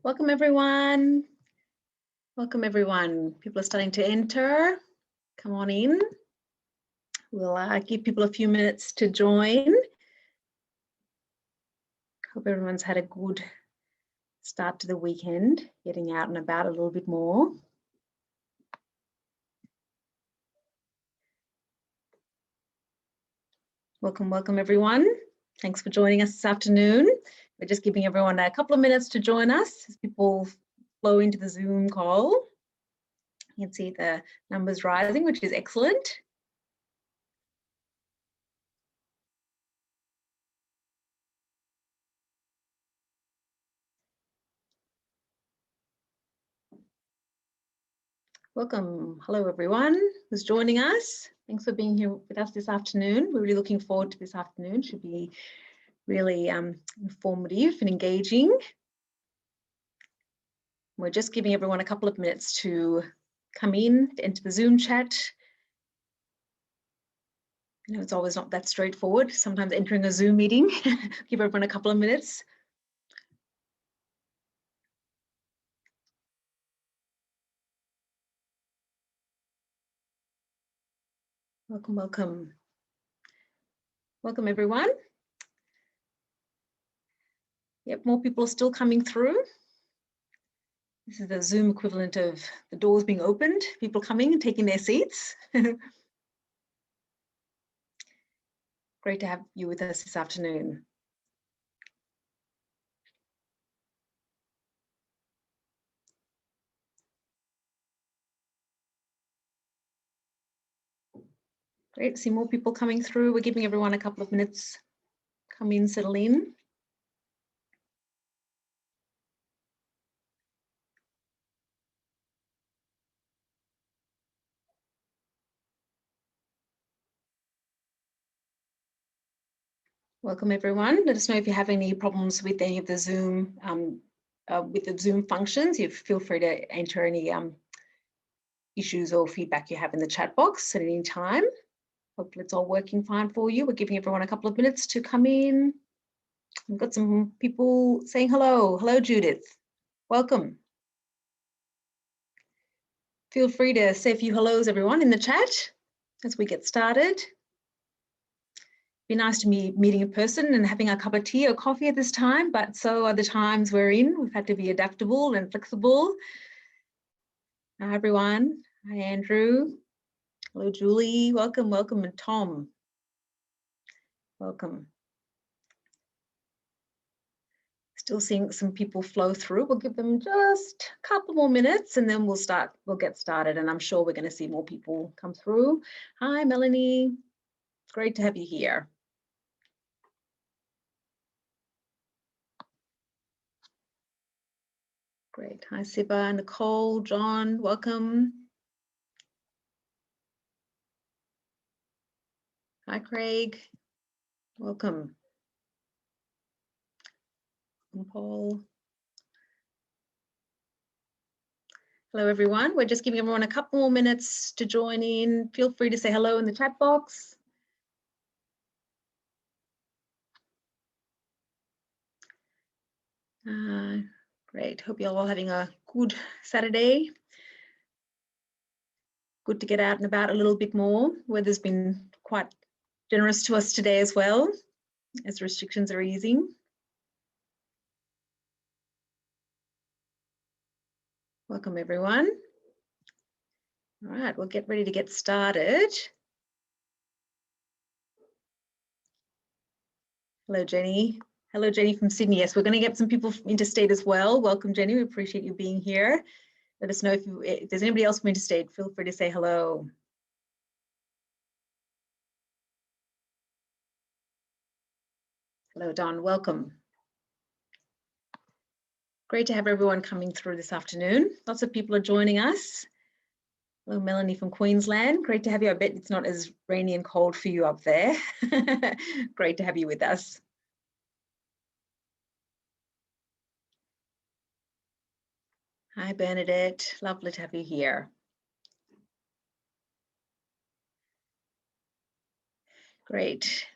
Welcome everyone. Welcome everyone. People are starting to enter. Come on in. We'll give people a few minutes to join. Hope everyone's had a good start to the weekend, getting out and about a little bit more. Welcome, welcome everyone. Thanks for joining us this afternoon. We're just giving everyone a couple of minutes to join us as people flow into the Zoom call. You can see the numbers rising, which is excellent. Welcome. Hello, everyone who's joining us. Thanks for being here with us this afternoon. We're really looking forward to this afternoon. Should be really informative and engaging. We're just giving everyone a couple of minutes to come in, to enter the Zoom chat. You know, it's always not that straightforward. Sometimes entering a Zoom meeting, give everyone a couple of minutes. Welcome, welcome. Welcome, everyone. Yep, more people are still coming through. This is the Zoom equivalent of the doors being opened, people coming and taking their seats. Great to have you with us this afternoon. Great to see more people coming through. We're giving everyone a couple of minutes. Come in, settle in. Welcome everyone. Let us know if you have any problems with any of the Zoom functions. You feel free to enter any issues or feedback you have in the chat box at any time. Hopefully it's all working fine for you. We're giving everyone a couple of minutes to come in. We've got some people saying hello. Hello, Judith. Welcome. Feel free to say a few hellos, everyone, in the chat as we get started. Be nice to be meeting in person and having a cup of tea or coffee at this time, but so are the times we're in. We've had to be adaptable and flexible. Hi, everyone. Hi, Andrew. Hello, Julie. Welcome, welcome, and Tom. Welcome. Still seeing some people flow through. We'll give them just a couple more minutes and then we'll get started, and I'm sure we're going to see more people come through. Hi, Melanie. Great to have you here. Great. Hi, Siba, Nicole, John, welcome. Hi, Craig. Welcome. And Paul. Hello, everyone. We're just giving everyone a couple more minutes to join in. Feel free to say hello in the chat box. Great. Hope you're all having a good Saturday. Good to get out and about a little bit more. Weather's been quite generous to us today as well, as restrictions are easing. Welcome, everyone. All right, we'll get ready to get started. Hello, Jenny. Hello, Jenny from Sydney. Yes, we're going to get some people interstate as well. Welcome, Jenny. We appreciate you being here. Let us know if there's anybody else from interstate. Feel free to say hello. Hello, Don. Welcome. Great to have everyone coming through this afternoon. Lots of people are joining us. Hello, Melanie from Queensland. Great to have you. I bet it's not as rainy and cold for you up there. Great to have you with us. Hi, Bernadette. Lovely to have you here. Great.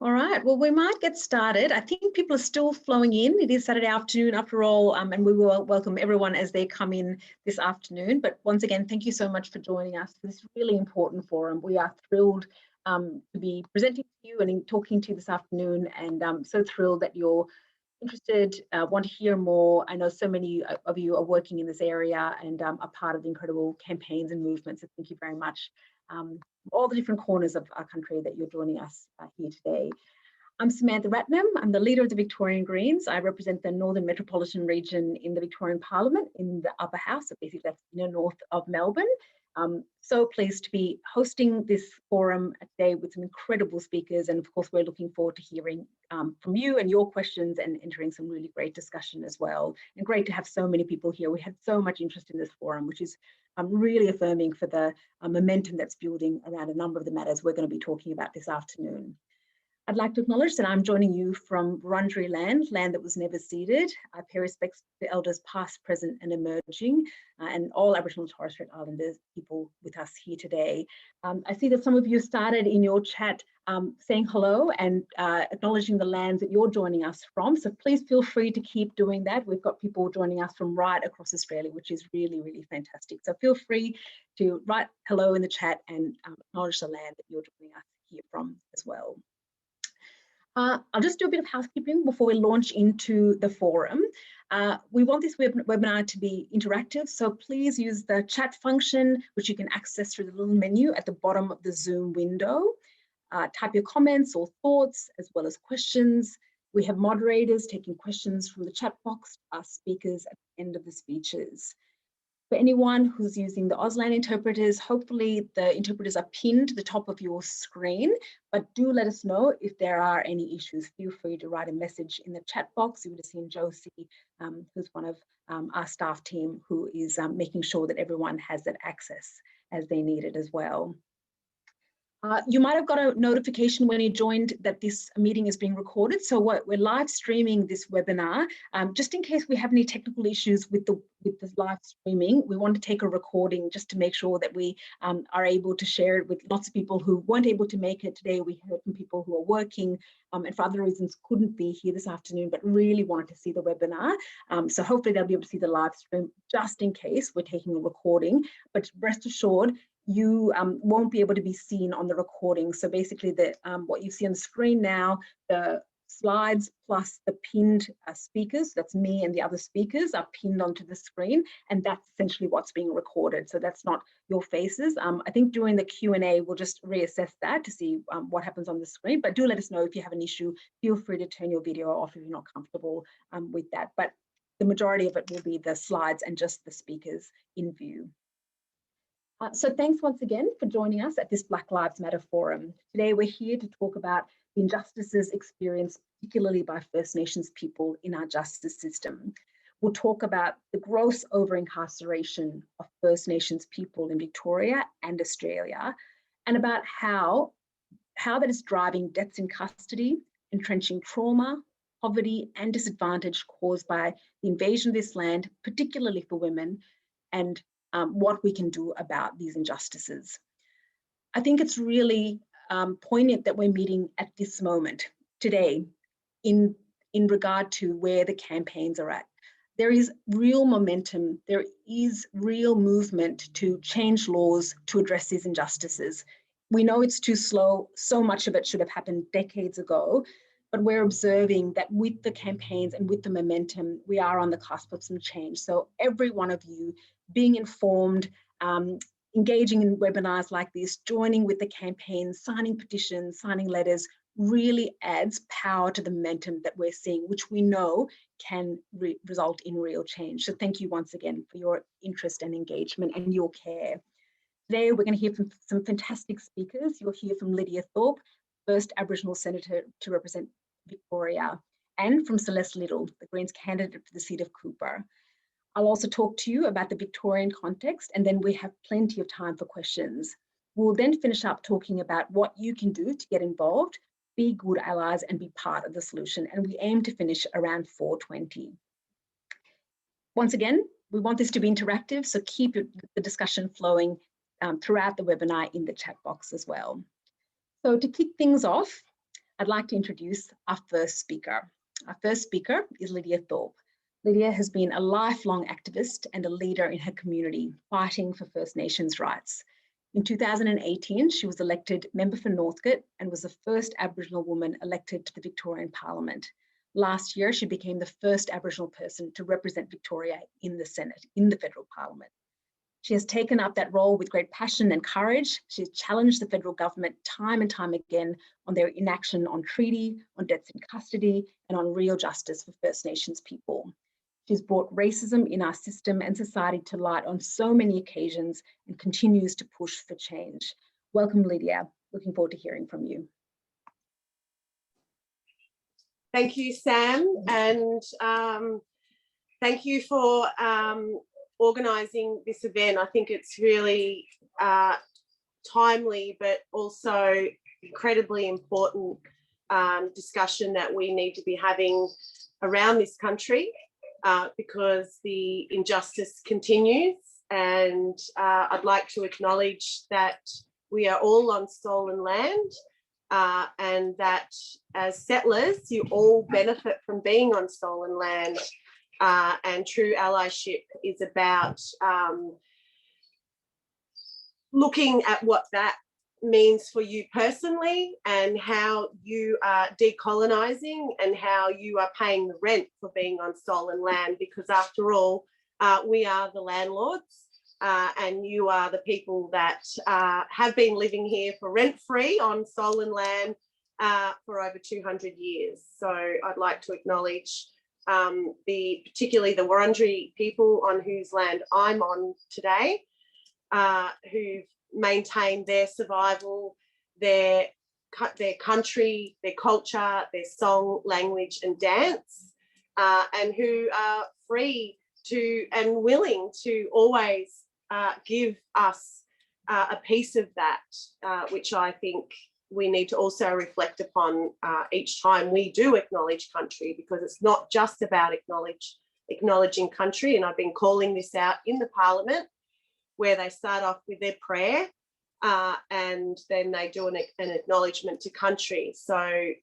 All right, well, we might get started. I think people are still flowing in. It is Saturday afternoon after all, and we will welcome everyone as they come in this afternoon. But once again, thank you so much for joining us for this really important forum. We are thrilled to be presenting to you and talking to you this afternoon, and so thrilled that you're interested, want to hear more. I know so many of you are working in this area and are part of the incredible campaigns and movements, so thank you very much. All the different corners of our country that you're joining us here today. I'm Samantha Ratnam. I'm the leader of the Victorian Greens. I represent the Northern Metropolitan Region in the Victorian Parliament in the upper house, so basically that's north of Melbourne. So pleased to be hosting this forum today with some incredible speakers, and of course we're looking forward to hearing from you and your questions and entering some really great discussion as well. And great to have so many people here. We had so much interest in this forum, which is really affirming for the momentum that's building around a number of the matters we're going to be talking about this afternoon. I'd like to acknowledge that I'm joining you from Wurundjeri land that was never ceded. I pay respects to the elders past, present and emerging, and all Aboriginal and Torres Strait Islander people with us here today. I see that some of you started in your chat saying hello and acknowledging the lands that you're joining us from. So please feel free to keep doing that. We've got people joining us from right across Australia, which is really, really fantastic. So feel free to write hello in the chat and acknowledge the land that you're joining us here from as well. I'll just do a bit of housekeeping before we launch into the forum. We want this webinar to be interactive, so please use the chat function, which you can access through the little menu at the bottom of the Zoom window. Type your comments or thoughts, as well as questions. We have moderators taking questions from the chat box, our speakers at the end of the speeches. For anyone who's using the Auslan interpreters, hopefully the interpreters are pinned to the top of your screen, but do let us know if there are any issues. Feel free to write a message in the chat box. You would have seen Josie, who's one of our staff team, who is making sure that everyone has that access as they need it as well. You might have got a notification when you joined that this meeting is being recorded. So we're live streaming this webinar. Just in case we have any technical issues with this live streaming, we want to take a recording just to make sure that we are able to share it with lots of people who weren't able to make it today. We heard from people who are working and for other reasons couldn't be here this afternoon, but really wanted to see the webinar. So hopefully they'll be able to see the live stream just in case we're taking a recording, but rest assured, you won't be able to be seen on the recording. So basically what you see on the screen now, the slides plus the pinned speakers, that's me and the other speakers, are pinned onto the screen, and that's essentially what's being recorded. So that's not your faces. I think during the Q&A, we'll just reassess that to see what happens on the screen, but do let us know if you have an issue. Feel free to turn your video off if you're not comfortable with that. But the majority of it will be the slides and just the speakers in view. So thanks once again for joining us at this Black Lives Matter forum. Today we're here to talk about the injustices experienced particularly by First Nations people in our justice system. We'll talk about the gross over-incarceration of First Nations people in Victoria and Australia, and about how that is driving deaths in custody, entrenching trauma, poverty and disadvantage caused by the invasion of this land, particularly for women, and what we can do about these injustices. I think it's really poignant that we're meeting at this moment today in regard to where the campaigns are at. There is real momentum, there is real movement to change laws to address these injustices. We know it's too slow, so much of it should have happened decades ago, but we're observing that with the campaigns and with the momentum, we are on the cusp of some change. So every one of you being informed, engaging in webinars like this, joining with the campaigns, signing petitions, signing letters, really adds power to the momentum that we're seeing, which we know can result in real change. So thank you once again for your interest and engagement and your care. Today, we're going to hear from some fantastic speakers. You'll hear from Lydia Thorpe, first Aboriginal Senator to represent Victoria, and from Celeste Liddle, the Greens candidate for the seat of Cooper. I'll also talk to you about the Victorian context, and then we have plenty of time for questions. We'll then finish up talking about what you can do to get involved, be good allies, and be part of the solution. And we aim to finish around 4:20. Once again, we want this to be interactive, so keep the discussion flowing throughout the webinar in the chat box as well. So to kick things off, I'd like to introduce our first speaker. Our first speaker is Lydia Thorpe. Lydia has been a lifelong activist and a leader in her community, fighting for First Nations rights. In 2018, she was elected member for Northcote and was the first Aboriginal woman elected to the Victorian Parliament. Last year, she became the first Aboriginal person to represent Victoria in the Senate, in the federal Parliament. She has taken up that role with great passion and courage. She has challenged the federal government time and time again on their inaction on treaty, on deaths in custody, and on real justice for First Nations people. She's brought racism in our system and society to light on so many occasions and continues to push for change. Welcome, Lydia. Looking forward to hearing from you. Thank you, Sam, and thank you for organising this event. I think it's really timely, but also incredibly important discussion that we need to be having around this country because the injustice continues. And I'd like to acknowledge that we are all on stolen land and that as settlers, you all benefit from being on stolen land. And true allyship is about looking at what that means for you personally and how you are decolonising and how you are paying the rent for being on stolen land, because after all, we are the landlords and you are the people that have been living here for rent-free on stolen land for over 200 years. So I'd like to acknowledge particularly the Wurundjeri people on whose land I'm on today, who've maintained their survival, their country, their culture, their song, language and dance, and who are free to and willing to always give us a piece of that, which I think we need to also reflect upon each time we do acknowledge country, because it's not just about acknowledging country. And I've been calling this out in the Parliament, where they start off with their prayer and then they do an acknowledgement to country. So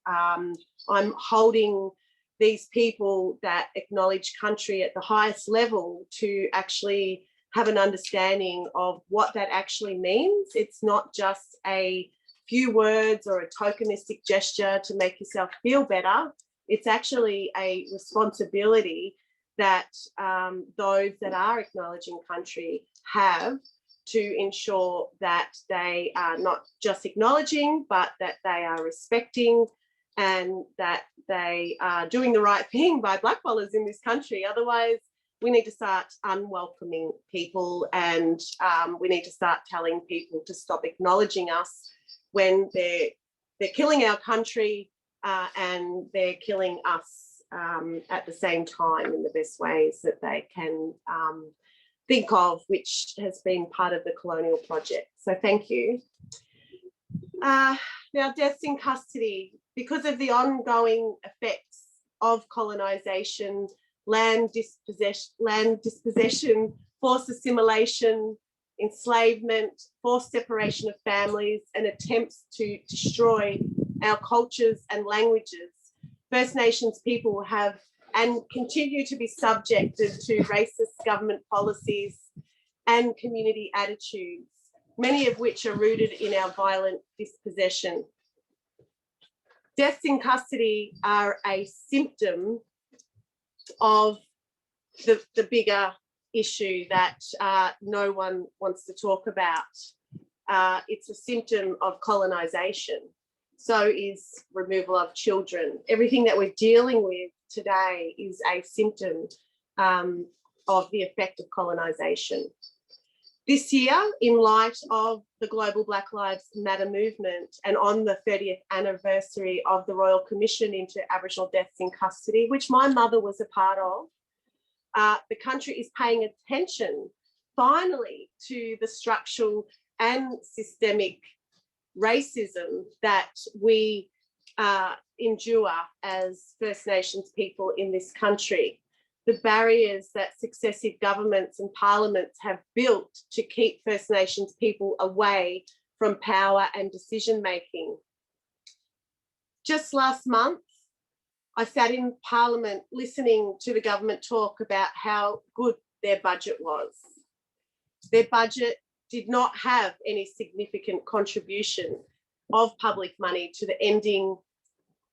I'm holding these people that acknowledge country at the highest level to actually have an understanding of what that actually means. It's not just a few words or a tokenistic gesture to make yourself feel better. It's actually a responsibility that those that are acknowledging country have to ensure that they are not just acknowledging, but that they are respecting and that they are doing the right thing by blackfellas in this country. Otherwise, we need to start unwelcoming people and we need to start telling people to stop acknowledging us when they're killing our country and they're killing us at the same time in the best ways that they can think of, which has been part of the colonial project. So thank you. Now, deaths in custody. Because of the ongoing effects of colonisation, land dispossession, forced assimilation, enslavement, forced separation of families, and attempts to destroy our cultures and languages, First Nations people have and continue to be subjected to racist government policies and community attitudes, many of which are rooted in our violent dispossession. Deaths in custody are a symptom of the bigger issue that no one wants to talk about. It's a symptom of colonisation. So is removal of children. Everything that we're dealing with today is a symptom of the effect of colonisation. This year, in light of the global Black Lives Matter movement and on the 30th anniversary of the Royal Commission into Aboriginal Deaths in Custody, which my mother was a part of, the country is paying attention, finally, to the structural and systemic racism that we endure as First Nations people in this country. The barriers that successive governments and parliaments have built to keep First Nations people away from power and decision making. Just last month, I sat in Parliament listening to the government talk about how good their budget was. Their budget did not have any significant contribution of public money to the ending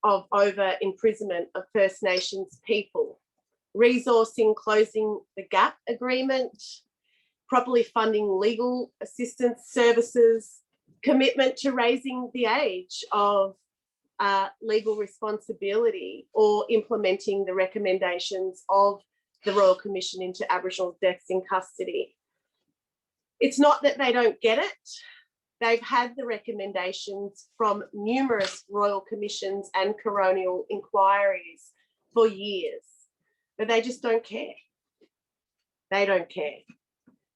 of over-imprisonment of First Nations people, resourcing closing the gap agreement, properly funding legal assistance services, commitment to raising the age of legal responsibility, or implementing the recommendations of the Royal Commission into Aboriginal deaths in custody. It's not that they don't get it. They've had the recommendations from numerous Royal Commissions and coronial inquiries for years, but they just don't care. They don't care.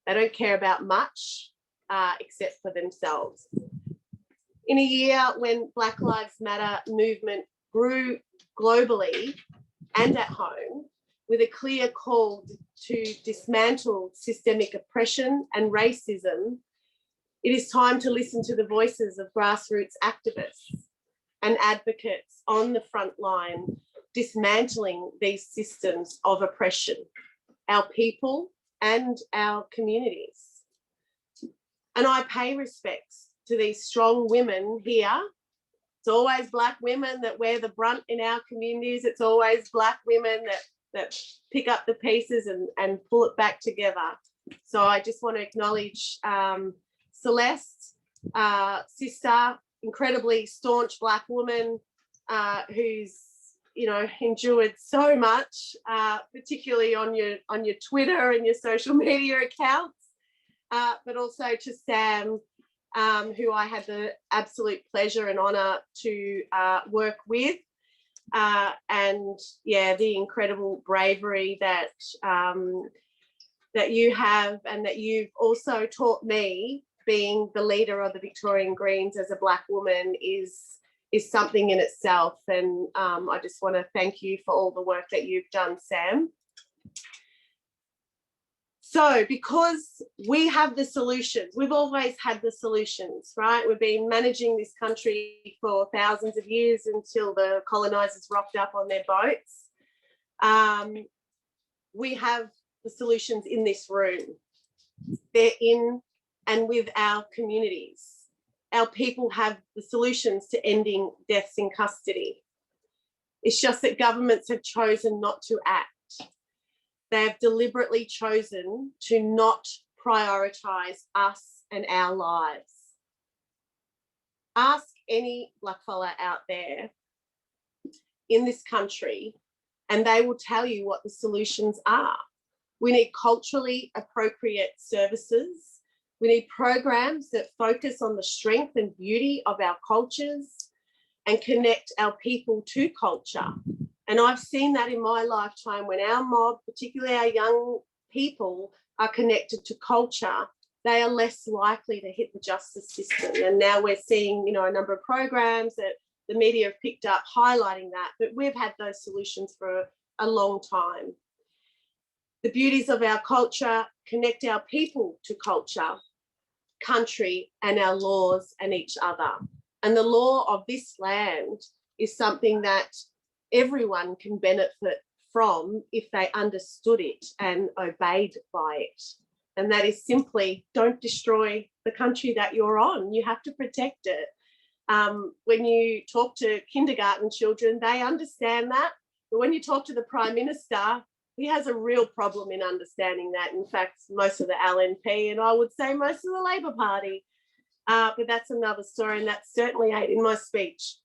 They don't care about much except for themselves. In a year when Black Lives Matter movement grew globally and at home, with a clear call to dismantle systemic oppression and racism, it is time to listen to the voices of grassroots activists and advocates on the front line, dismantling these systems of oppression, our people and our communities. And I pay respects to these strong women here. It's always Black women that wear the brunt in our communities. It's always Black women that pick up the pieces and pull it back together. So I just want to acknowledge Celeste, sister, incredibly staunch Black woman who's, you know, endured so much, particularly on your Twitter and your social media accounts, but also to Sam, who I had the absolute pleasure and honour to work with, and yeah, the incredible bravery that that you have, and that you've also taught me. Being the leader of the Victorian Greens as a Black woman is something in itself, and I just want to thank you for all the work that you've done, Sam. So because we have the solutions, we've always had the solutions, right? We've been managing this country for thousands of years until the colonisers rocked up on their boats. We have the solutions in this room. They're in and with our communities. Our people have the solutions to ending deaths in custody. It's just that governments have chosen not to act. They have deliberately chosen to not prioritise us and our lives. Ask any blackfella out there in this country and they will tell you what the solutions are. We need culturally appropriate services. We need programs that focus on the strength and beauty of our cultures and connect our people to culture. And I've seen that in my lifetime when our mob, particularly our young people, are connected to culture, they are less likely to hit the justice system. And now we're seeing, you know, a number of programs that the media have picked up highlighting that, but we've had those solutions for a long time. The beauties of our culture connect our people to culture, country, and our laws and each other. And the law of this land is something that everyone can benefit from if they understood it and obeyed by it. And that is simply, don't destroy the country that you're on. You have to protect it. When you talk to kindergarten children, they understand that. But when you talk to the Prime Minister, he has a real problem in understanding that. In fact, most of the LNP, and I would say most of the Labor Party. But that's another story, and that certainly ain't in my speech.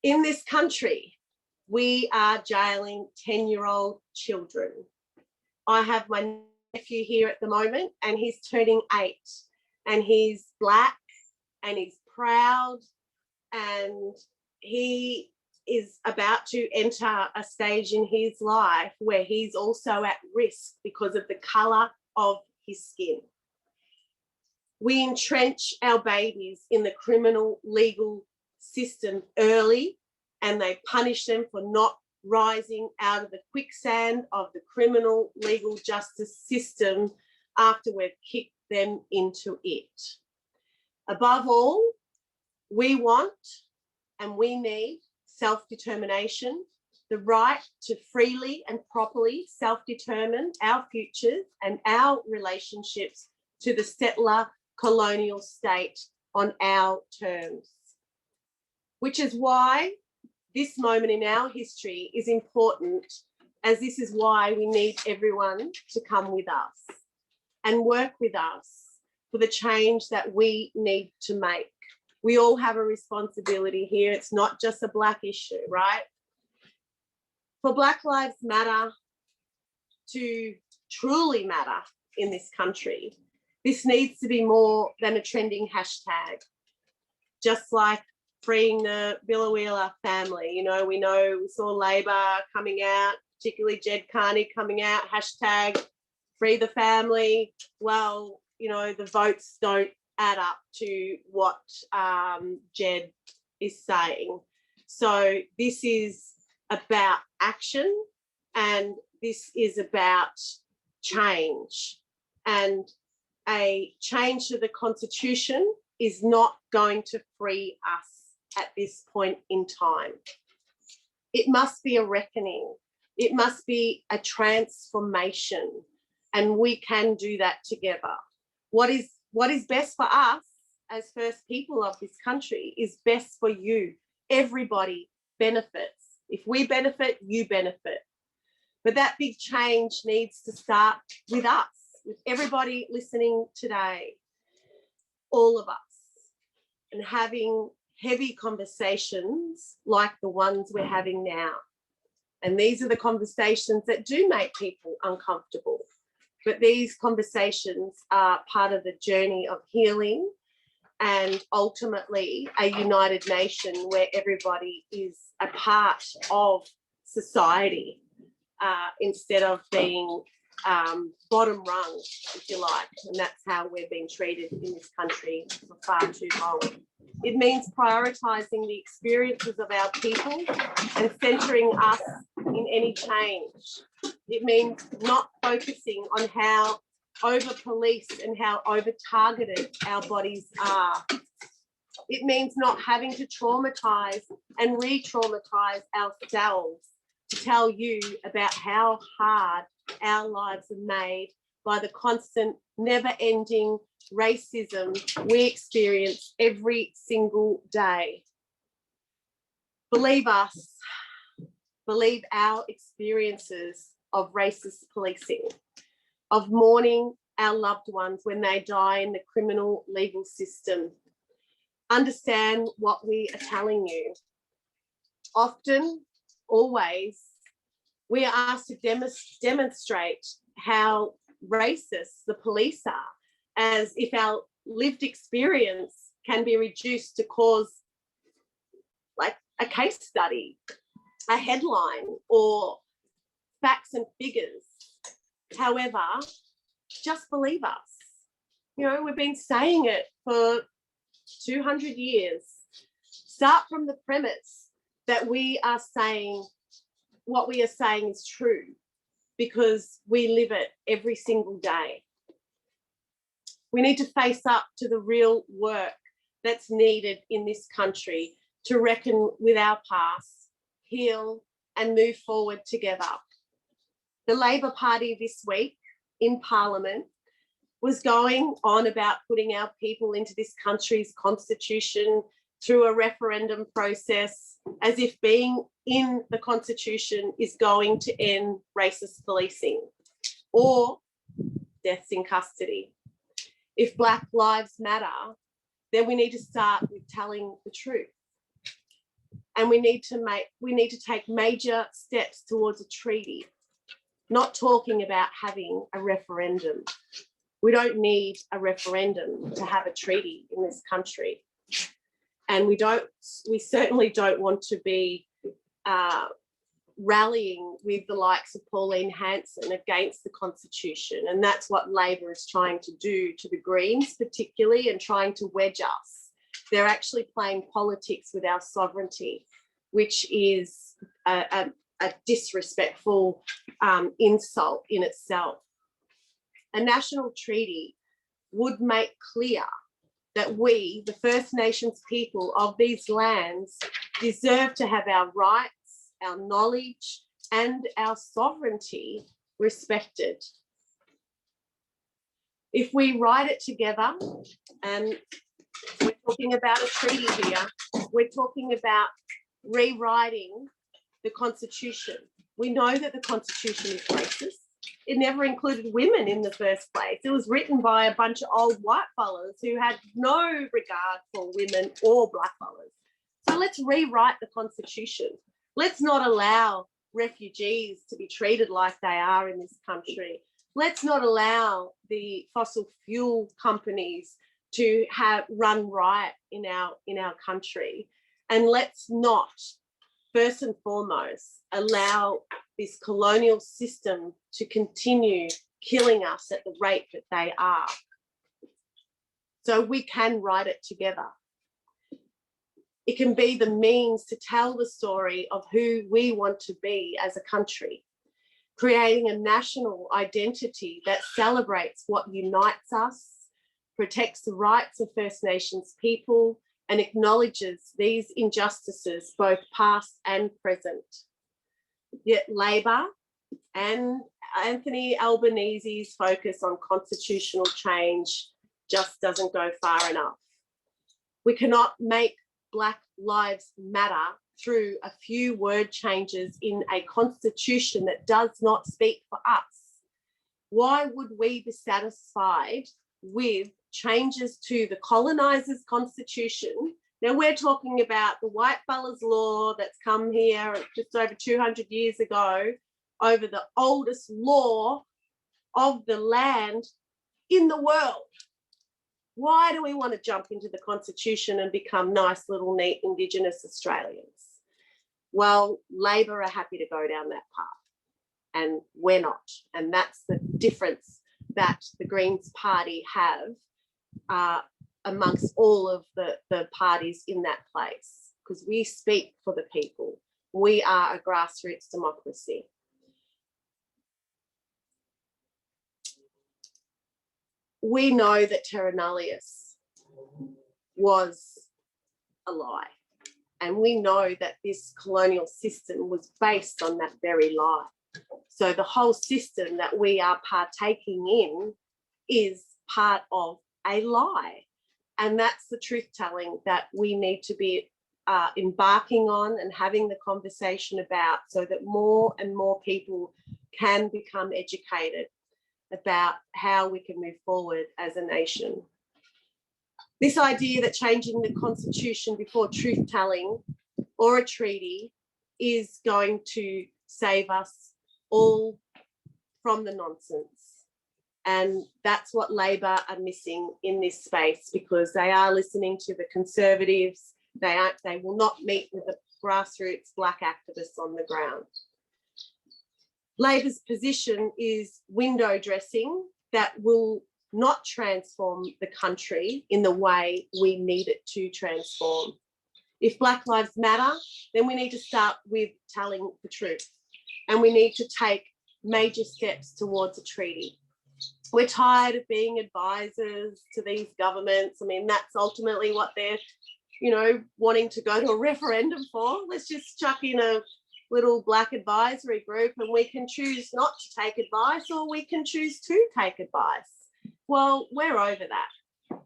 In this country, we are jailing 10-year-old children. I have my nephew here at the moment, and he's turning 8, and he's Black, and he's proud, and he is about to enter a stage in his life where he's also at risk because of the colour of his skin. We entrench our babies in the criminal legal system early, and they punish them for not rising out of the quicksand of the criminal legal justice system after we've kicked them into it. Above all, we want and we need self-determination, the right to freely and properly self-determine our futures and our relationships to the settler colonial state on our terms. Which is why this moment in our history is important, as this is why we need everyone to come with us and work with us for the change that we need to make. We all have a responsibility here. It's not just a Black issue, right? For Black Lives Matter to truly matter in this country, this needs to be more than a trending hashtag. Just like freeing the Billawheeler family, you know, we saw Labor coming out, particularly Jed Carney coming out, hashtag free the family. Well, you know, the votes don't add up to what Jed is saying. So this is about action, and this is about change. And a change to the Constitution is not going to free us at this point in time. It must be a reckoning. It must be a transformation, and we can do that together. What is best for us as first people of this country is best for you. Everybody benefits. If we benefit, you benefit. But that big change needs to start with us, with everybody listening today, all of us, and having heavy conversations like the ones we're having now. And these are the conversations that do make people uncomfortable. But these conversations are part of the journey of healing and ultimately a united nation where everybody is a part of society instead of being bottom rung, if you like. And that's how we're being treated in this country for far too long. It means prioritising the experiences of our people and centering us in any change. It means not focusing on how over-policed and how over-targeted our bodies are. It means not having to traumatise and re-traumatise ourselves to tell you about how hard our lives are made by the constant, never-ending racism we experience every single day. Believe us, believe our experiences of racist policing, of mourning our loved ones when they die in the criminal legal system. Understand what we are telling you. Often, always, we are asked to demonstrate how racist the police are, as if our lived experience can be reduced to cause like a case study, a headline, or facts and figures. However, just believe us. You know, we've been saying it for 200 years. Start from the premise that we are saying what we are saying is true, because we live it every single day. We need to face up to the real work that's needed in this country to reckon with our past, heal, and move forward together. The Labor Party this week in Parliament was going on about putting our people into this country's constitution through a referendum process, as if being in the constitution is going to end racist policing or deaths in custody. If Black Lives Matter, then we need to start with telling the truth. And we need to take major steps towards a treaty, not talking about having a referendum. We don't need a referendum to have a treaty in this country. And we certainly don't want to be rallying with the likes of Pauline Hanson against the Constitution. And that's what Labor is trying to do to the Greens particularly, and trying to wedge us. They're actually playing politics with our sovereignty, which is a disrespectful insult in itself. A national treaty would make clear that we, the First Nations people of these lands, deserve to have our rights, our knowledge, and our sovereignty respected. If we write it together, and we're talking about a treaty here, we're talking about rewriting the Constitution. We know that the Constitution is racist. It never included women in the first place. It was written by a bunch of old white fellas who had no regard for women or black fellas. So let's rewrite the Constitution. Let's not allow refugees to be treated like they are in this country. Let's not allow the fossil fuel companies to run riot in our country. And let's not, first and foremost, allow this colonial system to continue killing us at the rate that they are. So we can write it together. It can be the means to tell the story of who we want to be as a country, creating a national identity that celebrates what unites us, protects the rights of First Nations people, and acknowledges these injustices, both past and present. Yet Labor and Anthony Albanese's focus on constitutional change just doesn't go far enough. We cannot make Black Lives Matter through a few word changes in a constitution that does not speak for us. Why would we be satisfied with changes to the colonizers' constitution? Now we're talking about the white fellas law that's come here just over 200 years ago, over the oldest law of the land in the world. Why do we want to jump into the Constitution and become nice little neat Indigenous Australians? Well, Labor are happy to go down that path and we're not. And that's the difference that the Greens Party have amongst all of the parties in that place, because we speak for the people. We are a grassroots democracy. We know that Terra Nullius was a lie. And we know that this colonial system was based on that very lie. So the whole system that we are partaking in is part of a lie. And that's the truth telling that we need to be embarking on and having the conversation about, so that more and more people can become educated about how we can move forward as a nation. This idea that changing the Constitution before truth telling or a treaty is going to save us all from the nonsense. And that's what Labor are missing in this space, because they are listening to the Conservatives. They will not meet with the grassroots Black activists on the ground. Labor's position is window dressing that will not transform the country in the way we need it to transform. If Black Lives Matter, then we need to start with telling the truth, and we need to take major steps towards a treaty. We're tired of being advisors to these governments. I mean, that's ultimately what they're, wanting to go to a referendum for. Let's just chuck in a little Black advisory group and we can choose not to take advice, or we can choose to take advice. Well, we're over that.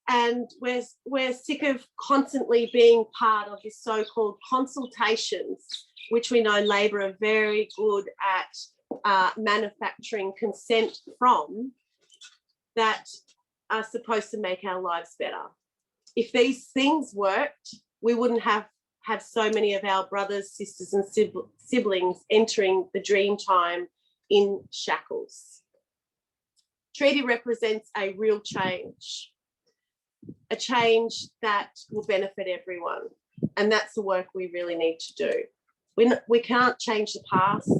And we're sick of constantly being part of this so-called consultations, which we know Labor are very good at manufacturing consent from, that are supposed to make our lives better. If these things worked, we wouldn't have so many of our brothers, sisters and siblings entering the dream time in shackles. Treaty represents a real change, a change that will benefit everyone. And that's the work we really need to do. We can't change the past,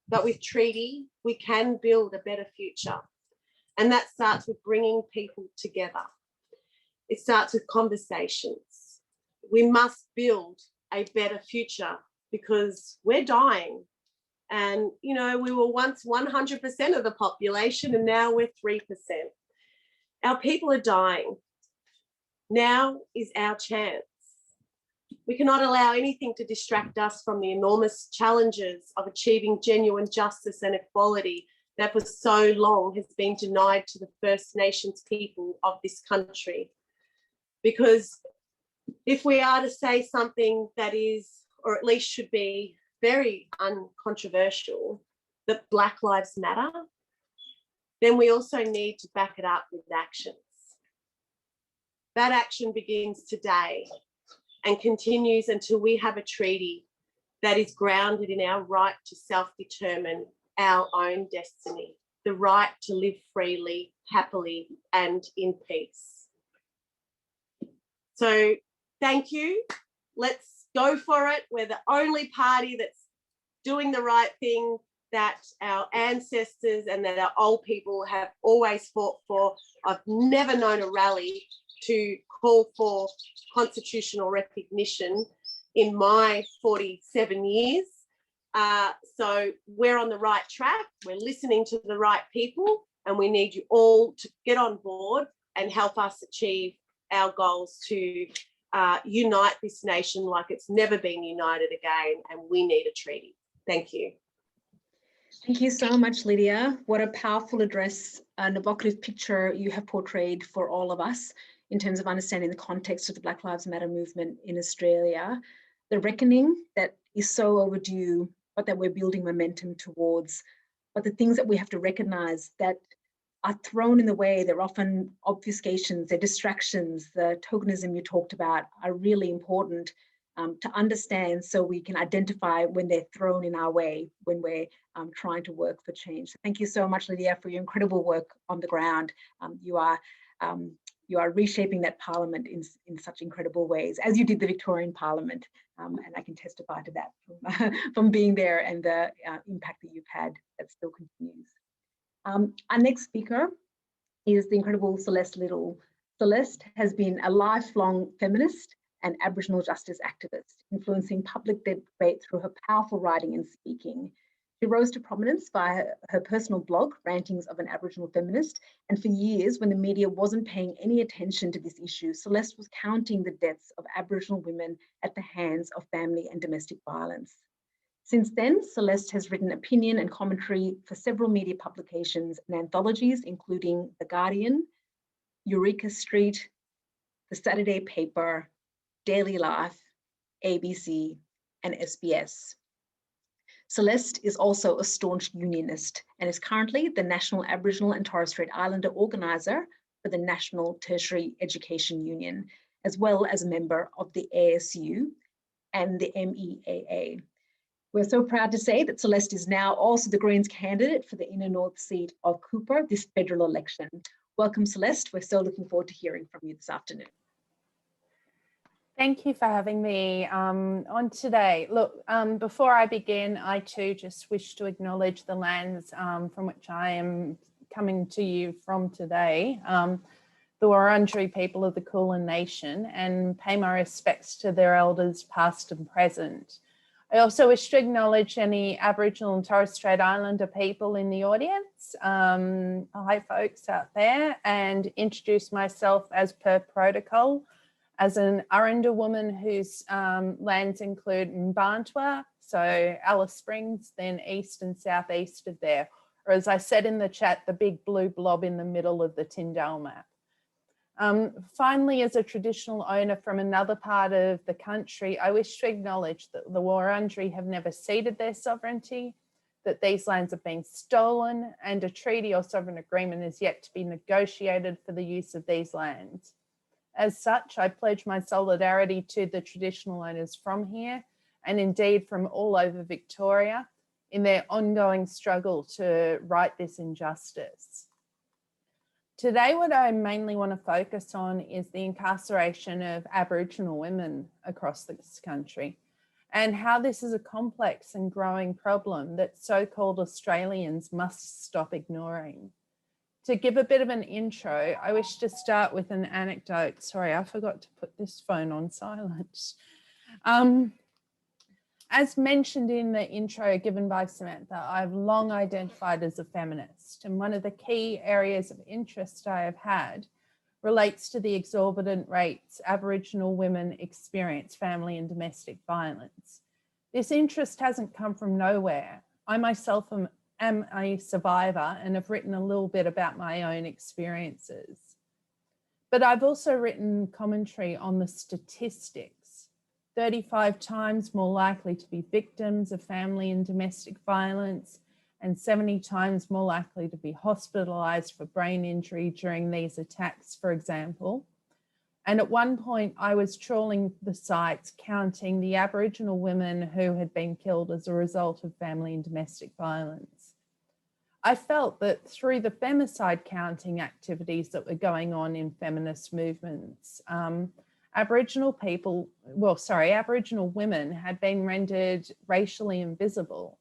but with treaty, we can build a better future. And that starts with bringing people together. It starts with conversations. We must build a better future because we're dying. And, we were once 100% of the population and now we're 3%. Our people are dying. Now is our chance. We cannot allow anything to distract us from the enormous challenges of achieving genuine justice and equality that for so long has been denied to the First Nations people of this country. Because if we are to say something that is, or at least should be, very uncontroversial, that Black Lives Matter, then we also need to back it up with actions. That action begins today and continues until we have a treaty that is grounded in our right to self-determine our own destiny, the right to live freely, happily, and in peace. So thank you. Let's go for it. We're the only party that's doing the right thing that our ancestors and that our old people have always fought for. I've never known a rally to call for constitutional recognition in my 47 years. So we're on the right track. We're listening to the right people, and we need you all to get on board and help us achieve our goals to unite this nation like it's never been united again, and we need a treaty. Thank you. Thank you so much, Lydia. What a powerful address, an evocative picture you have portrayed for all of us in terms of understanding the context of the Black Lives Matter movement in Australia, the reckoning that is so overdue, but that we're building momentum towards, but the things that we have to recognise that are thrown in the way, they're often obfuscations, they're distractions, the tokenism you talked about are really important to understand so we can identify when they're thrown in our way, when we're trying to work for change. So thank you so much, Lydia, for your incredible work on the ground. You are reshaping that parliament in such incredible ways, as you did the Victorian Parliament, and I can testify to that from being there and the impact that you've had that still continues. Our next speaker is the incredible Celeste Liddle. Celeste has been a lifelong feminist and Aboriginal justice activist, influencing public debate through her powerful writing and speaking. She rose to prominence via her personal blog, Rantings of an Aboriginal Feminist, and for years, when the media wasn't paying any attention to this issue, Celeste was counting the deaths of Aboriginal women at the hands of family and domestic violence. Since then, Celeste has written opinion and commentary for several media publications and anthologies, including The Guardian, Eureka Street, The Saturday Paper, Daily Life, ABC, and SBS. Celeste is also a staunch unionist and is currently the National Aboriginal and Torres Strait Islander Organiser for the National Tertiary Education Union, as well as a member of the ASU and the MEAA. We're so proud to say that Celeste is now also the Greens candidate for the inner north seat of Cooper this federal election. Welcome, Celeste. We're so looking forward to hearing from you this afternoon. Thank you for having me on today. Look, before I begin, I too just wish to acknowledge the lands from which I am coming to you from today, the Wurundjeri people of the Kulin Nation, and pay my respects to their elders past and present. I also wish to acknowledge any Aboriginal and Torres Strait Islander people in the audience. Hi folks out there, and introduce myself as per protocol as an Aranda woman whose lands include Mbantua, so Alice Springs, then east and southeast of there, or as I said in the chat, the big blue blob in the middle of the Tyndale map. Finally, as a traditional owner from another part of the country, I wish to acknowledge that the Wurundjeri have never ceded their sovereignty, that these lands have been stolen, and a treaty or sovereign agreement is yet to be negotiated for the use of these lands. As such, I pledge my solidarity to the traditional owners from here, and indeed from all over Victoria, in their ongoing struggle to right this injustice. Today, what I mainly want to focus on is the incarceration of Aboriginal women across this country, and how this is a complex and growing problem that so-called Australians must stop ignoring. To give a bit of an intro, I wish to start with an anecdote. Sorry, I forgot to put this phone on silent. As mentioned in the intro given by Samantha, I've long identified as a feminist, and one of the key areas of interest I have had relates to the exorbitant rates Aboriginal women experience family and domestic violence. This interest hasn't come from nowhere. I myself am a survivor and have written a little bit about my own experiences. But I've also written commentary on the statistics. 35 times more likely to be victims of family and domestic violence, and 70 times more likely to be hospitalised for brain injury during these attacks, for example. And at one point I was trawling the sites counting the Aboriginal women who had been killed as a result of family and domestic violence. I felt that through the femicide counting activities that were going on in feminist movements, Aboriginal women had been rendered racially invisible.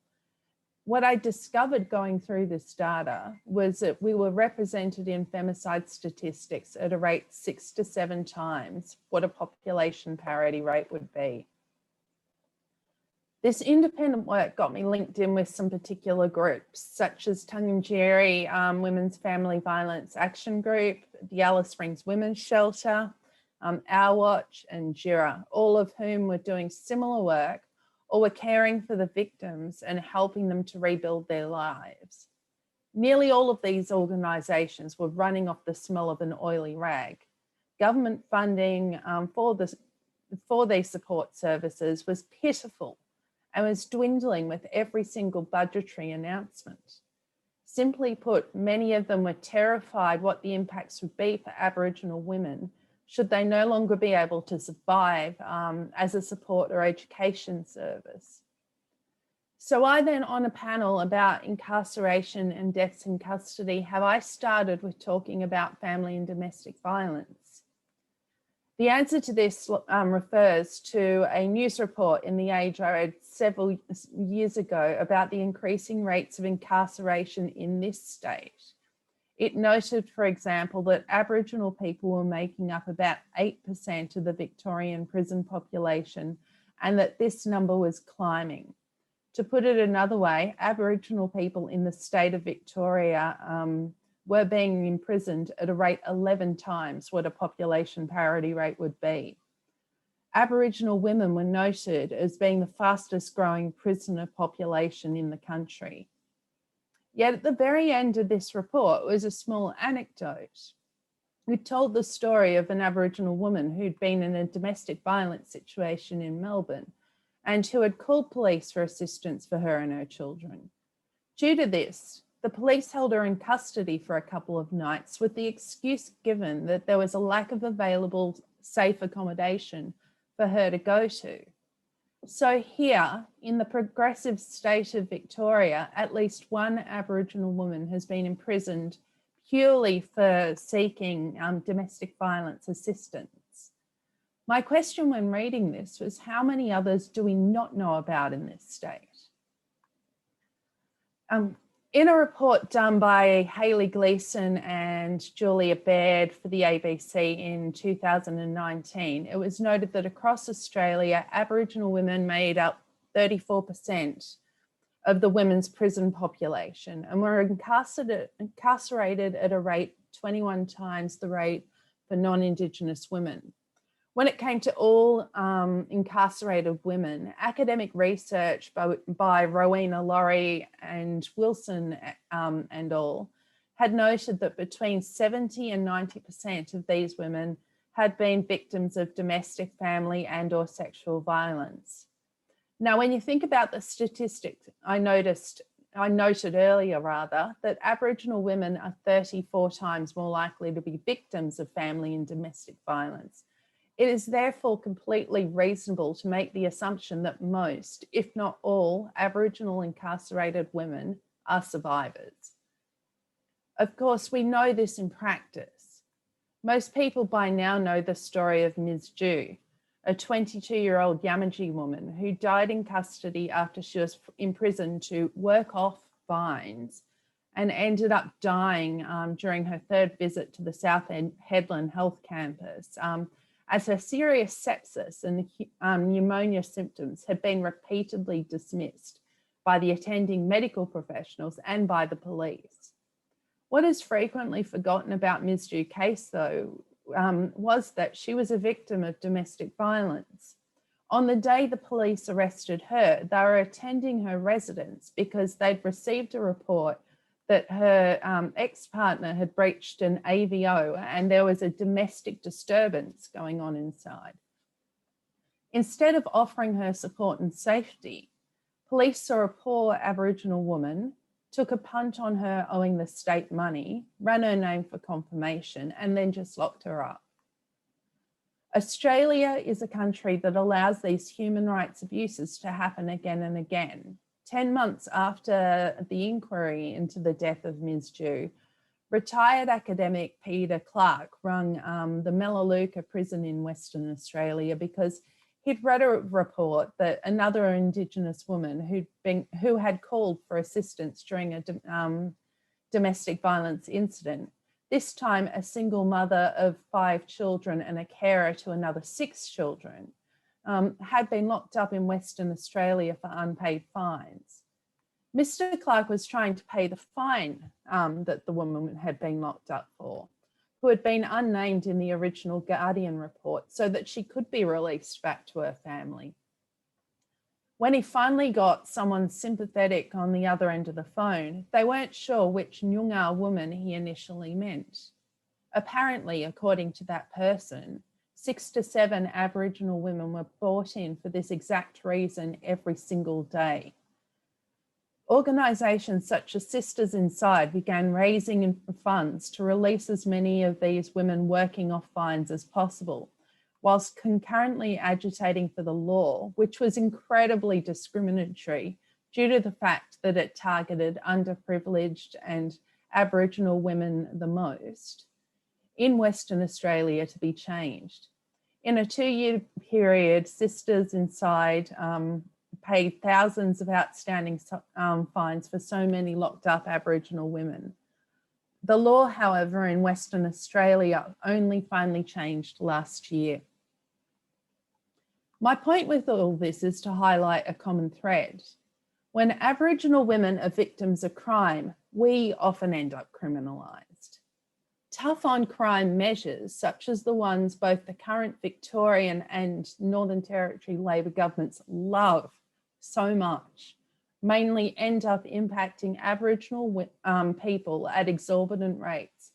What I discovered going through this data was that we were represented in femicide statistics at a rate 6 to 7 times what a population parity rate would be. This independent work got me linked in with some particular groups, such as Tungunjeri Women's Family Violence Action Group, the Alice Springs Women's Shelter, Our Watch and JIRA, all of whom were doing similar work or were caring for the victims and helping them to rebuild their lives. Nearly all of these organisations were running off the smell of an oily rag. Government funding for these support services was pitiful and was dwindling with every single budgetary announcement. Simply put, many of them were terrified what the impacts would be for Aboriginal women should they no longer be able to survive as a support or education service. So I then, on a panel about incarceration and deaths in custody, I started with talking about family and domestic violence. The answer to this refers to a news report in The Age I read several years ago about the increasing rates of incarceration in this state. It noted, for example, that Aboriginal people were making up about 8% of the Victorian prison population and that this number was climbing. To put it another way, Aboriginal people in the state of Victoria were being imprisoned at a rate 11 times what a population parity rate would be. Aboriginal women were noted as being the fastest growing prisoner population in the country. Yet at the very end of this report was a small anecdote. It told the story of an Aboriginal woman who'd been in a domestic violence situation in Melbourne and who had called police for assistance for her and her children. Due to this, the police held her in custody for a couple of nights with the excuse given that there was a lack of available safe accommodation for her to go to. So here, in the progressive state of Victoria, at least one Aboriginal woman has been imprisoned purely for seeking domestic violence assistance. My question when reading this was, how many others do we not know about in this state? In a report done by Hayley Gleeson and Julia Baird for the ABC in 2019, it was noted that across Australia, Aboriginal women made up 34% of the women's prison population and were incarcerated at a rate 21 times the rate for non-Indigenous women. When it came to all incarcerated women, academic research by Rowena Laurie and Wilson and all had noted that between 70 and 90% of these women had been victims of domestic, family and or sexual violence. Now, when you think about the statistics, I noted earlier that Aboriginal women are 34 times more likely to be victims of family and domestic violence. It is therefore completely reasonable to make the assumption that most, if not all, Aboriginal incarcerated women are survivors. Of course, we know this in practice. Most people by now know the story of Ms. Dew, a 22-year-old Yamatji woman who died in custody after she was imprisoned to work off fines and ended up dying during her third visit to the South Headland Health Campus, as her serious sepsis and pneumonia symptoms had been repeatedly dismissed by the attending medical professionals and by the police. What is frequently forgotten about Ms. Dew's case, though, was that she was a victim of domestic violence. On the day the police arrested her, they were attending her residence because they'd received a report that her ex-partner had breached an AVO and there was a domestic disturbance going on inside. Instead of offering her support and safety, police saw a poor Aboriginal woman, took a punt on her owing the state money, ran her name for confirmation, and then just locked her up. Australia is a country that allows these human rights abuses to happen again and again. 10 months after the inquiry into the death of Ms. Dew, retired academic Peter Clark rung the Melaleuca prison in Western Australia because he'd read a report that another Indigenous woman who had called for assistance during a domestic violence incident, this time a single mother of 5 children and a carer to another 6 children, had been locked up in Western Australia for unpaid fines. Mr. Clark was trying to pay the fine that the woman had been locked up for, who had been unnamed in the original Guardian report, so that she could be released back to her family. When he finally got someone sympathetic on the other end of the phone, they weren't sure which Nyungar woman he initially meant. Apparently, according to that person, 6 to 7 Aboriginal women were brought in for this exact reason every single day. Organisations such as Sisters Inside began raising funds to release as many of these women working off fines as possible, whilst concurrently agitating for the law, which was incredibly discriminatory due to the fact that it targeted underprivileged and Aboriginal women the most, in Western Australia to be changed. In a 2-year period, Sisters Inside paid thousands of outstanding fines for so many locked up Aboriginal women. The law, however, in Western Australia only finally changed last year. My point with all this is to highlight a common thread. When Aboriginal women are victims of crime, we often end up criminalised. Tough on crime measures, such as the ones both the current Victorian and Northern Territory Labor governments love so much, mainly end up impacting Aboriginal people at exorbitant rates.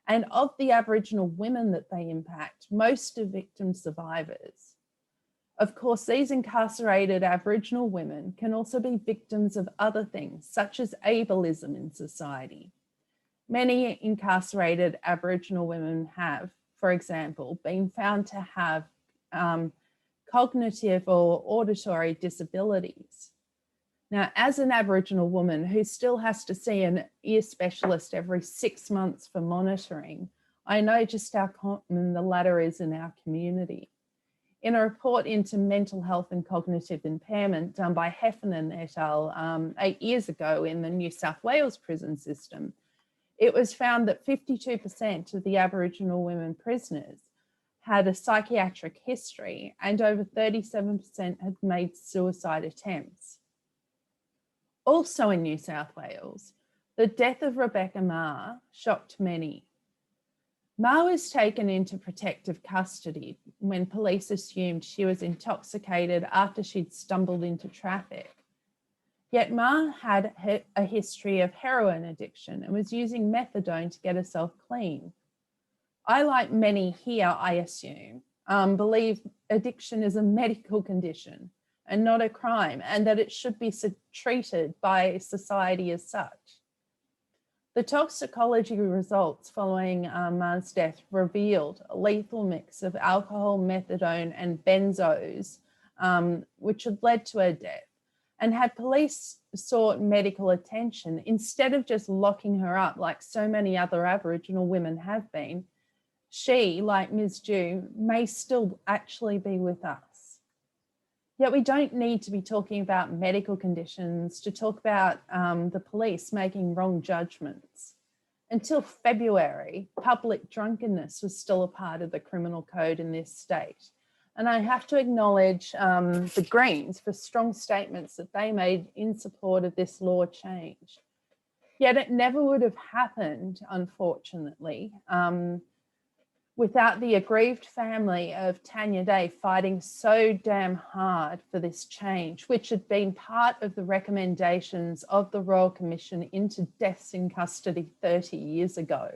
And of the Aboriginal women that they impact, most are victim survivors. Of course, these incarcerated Aboriginal women can also be victims of other things, such as ableism in society. Many incarcerated Aboriginal women have, for example, been found to have cognitive or auditory disabilities. Now, as an Aboriginal woman who still has to see an ear specialist every 6 months for monitoring, I know just how common the latter is in our community. In a report into mental health and cognitive impairment done by Heffernan et al. 8 years ago in the New South Wales prison system, it was found that 52% of the Aboriginal women prisoners had a psychiatric history and over 37% had made suicide attempts. Also in New South Wales, the death of Rebecca Marr shocked many. Marr was taken into protective custody when police assumed she was intoxicated after she'd stumbled into traffic. Yet Marr had a history of heroin addiction and was using methadone to get herself clean. I, like many here, I assume, believe addiction is a medical condition and not a crime, and that it should be treated by society as such. The toxicology results following Marr's death revealed a lethal mix of alcohol, methadone, and benzos, which had led to her death. And had police sought medical attention, instead of just locking her up like so many other Aboriginal women have been, she, like Ms. Dew, may still actually be with us. Yet we don't need to be talking about medical conditions to talk about the police making wrong judgments. Until February, public drunkenness was still a part of the criminal code in this state. And I have to acknowledge the Greens for strong statements that they made in support of this law change. Yet it never would have happened, unfortunately, without the aggrieved family of Tanya Day fighting so damn hard for this change, which had been part of the recommendations of the Royal Commission into deaths in custody 30 years ago.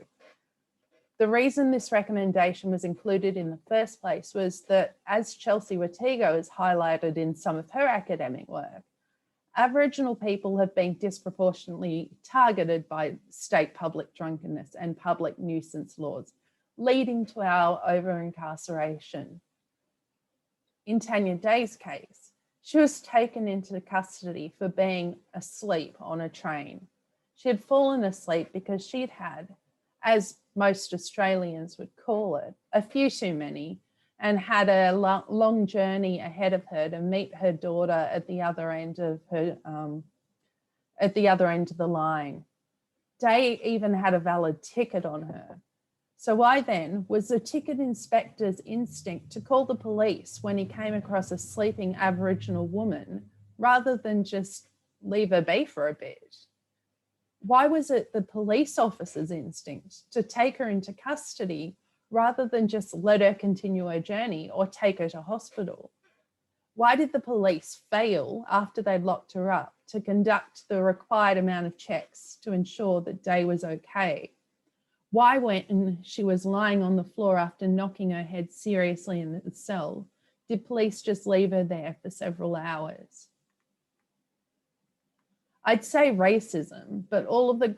The reason this recommendation was included in the first place was that, as Chelsea Watego has highlighted in some of her academic work, Aboriginal people have been disproportionately targeted by state public drunkenness and public nuisance laws, leading to our over-incarceration. In Tanya Day's case, she was taken into custody for being asleep on a train. She had fallen asleep because she'd had, as most Australians would call it, a few too many, and had a long journey ahead of her to meet her daughter at the other end of the line. Day even had a valid ticket on her. So why then was the ticket inspector's instinct to call the police when he came across a sleeping Aboriginal woman rather than just leave her be for a bit? Why was it the police officer's instinct to take her into custody rather than just let her continue her journey or take her to hospital? Why did the police fail after they'd locked her up to conduct the required amount of checks to ensure that Day was okay? Why, when she was lying on the floor after knocking her head seriously in the cell, did police just leave her there for several hours? I'd say racism, but of all of the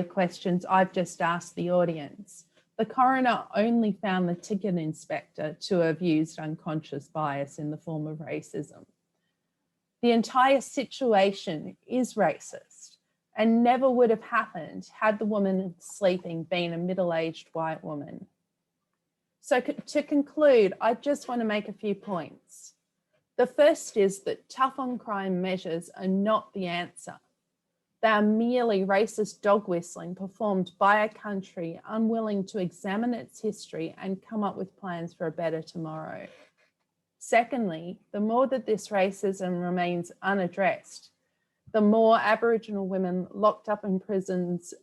questions I've just asked the audience, the coroner only found the ticket inspector to have used unconscious bias in the form of racism. The entire situation is racist and never would have happened had the woman sleeping been a middle-aged white woman. So to conclude, I just want to make a few points. The first is that tough on crime measures are not the answer. They are merely racist dog whistling performed by a country unwilling to examine its history and come up with plans for a better tomorrow. Secondly, the more that this racism remains unaddressed, the more Aboriginal women are locked up in prisons,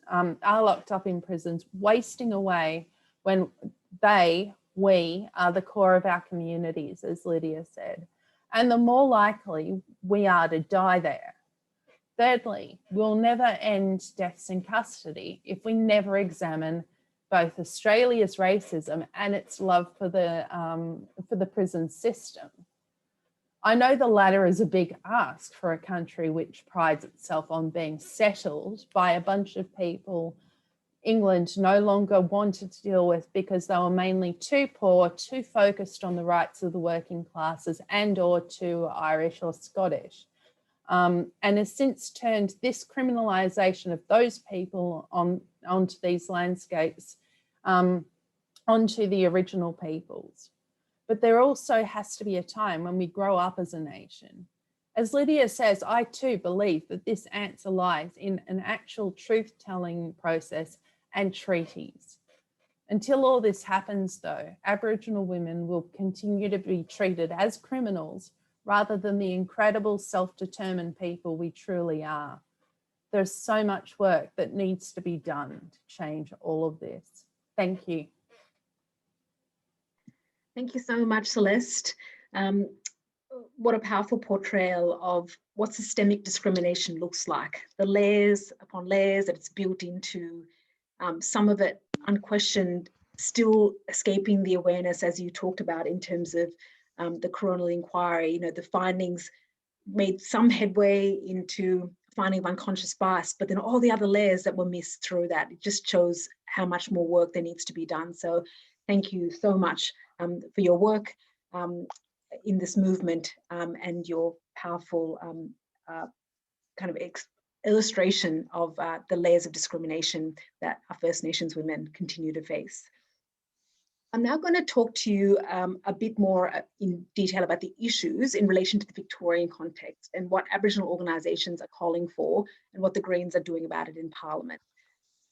wasting away when we are the core of our communities, as Lydia said, and the more likely we are to die there. Thirdly, we'll never end deaths in custody if we never examine both Australia's racism and its love for the prison system. I know the latter is a big ask for a country which prides itself on being settled by a bunch of people England no longer wanted to deal with because they were mainly too poor, too focused on the rights of the working classes and or too Irish or Scottish. And has since turned this criminalisation of those people onto these landscapes, onto the original peoples. But there also has to be a time when we grow up as a nation. As Lydia says, I too believe that this answer lies in an actual truth-telling process and treaties. Until all this happens, though, Aboriginal women will continue to be treated as criminals rather than the incredible self-determined people we truly are. There's so much work that needs to be done to change all of this. Thank you. Thank you so much, Celeste. What a powerful portrayal of what systemic discrimination looks like. The layers upon layers that it's built into, some of it unquestioned, still escaping the awareness, as you talked about, in terms of the coronial inquiry. You know, the findings made some headway into finding of unconscious bias, but then all the other layers that were missed through that, it just shows how much more work there needs to be done. So thank you so much for your work in this movement and your powerful kind of illustration of the layers of discrimination that our First Nations women continue to face. I'm now going to talk to you a bit more in detail about the issues in relation to the Victorian context and what Aboriginal organisations are calling for and what the Greens are doing about it in Parliament.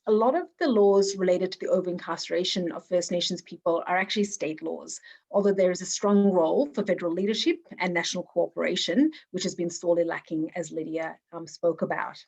A lot of the laws related to the over-incarceration of First Nations people are actually state laws, although there is a strong role for federal leadership and national cooperation, which has been sorely lacking, as Lydia spoke about.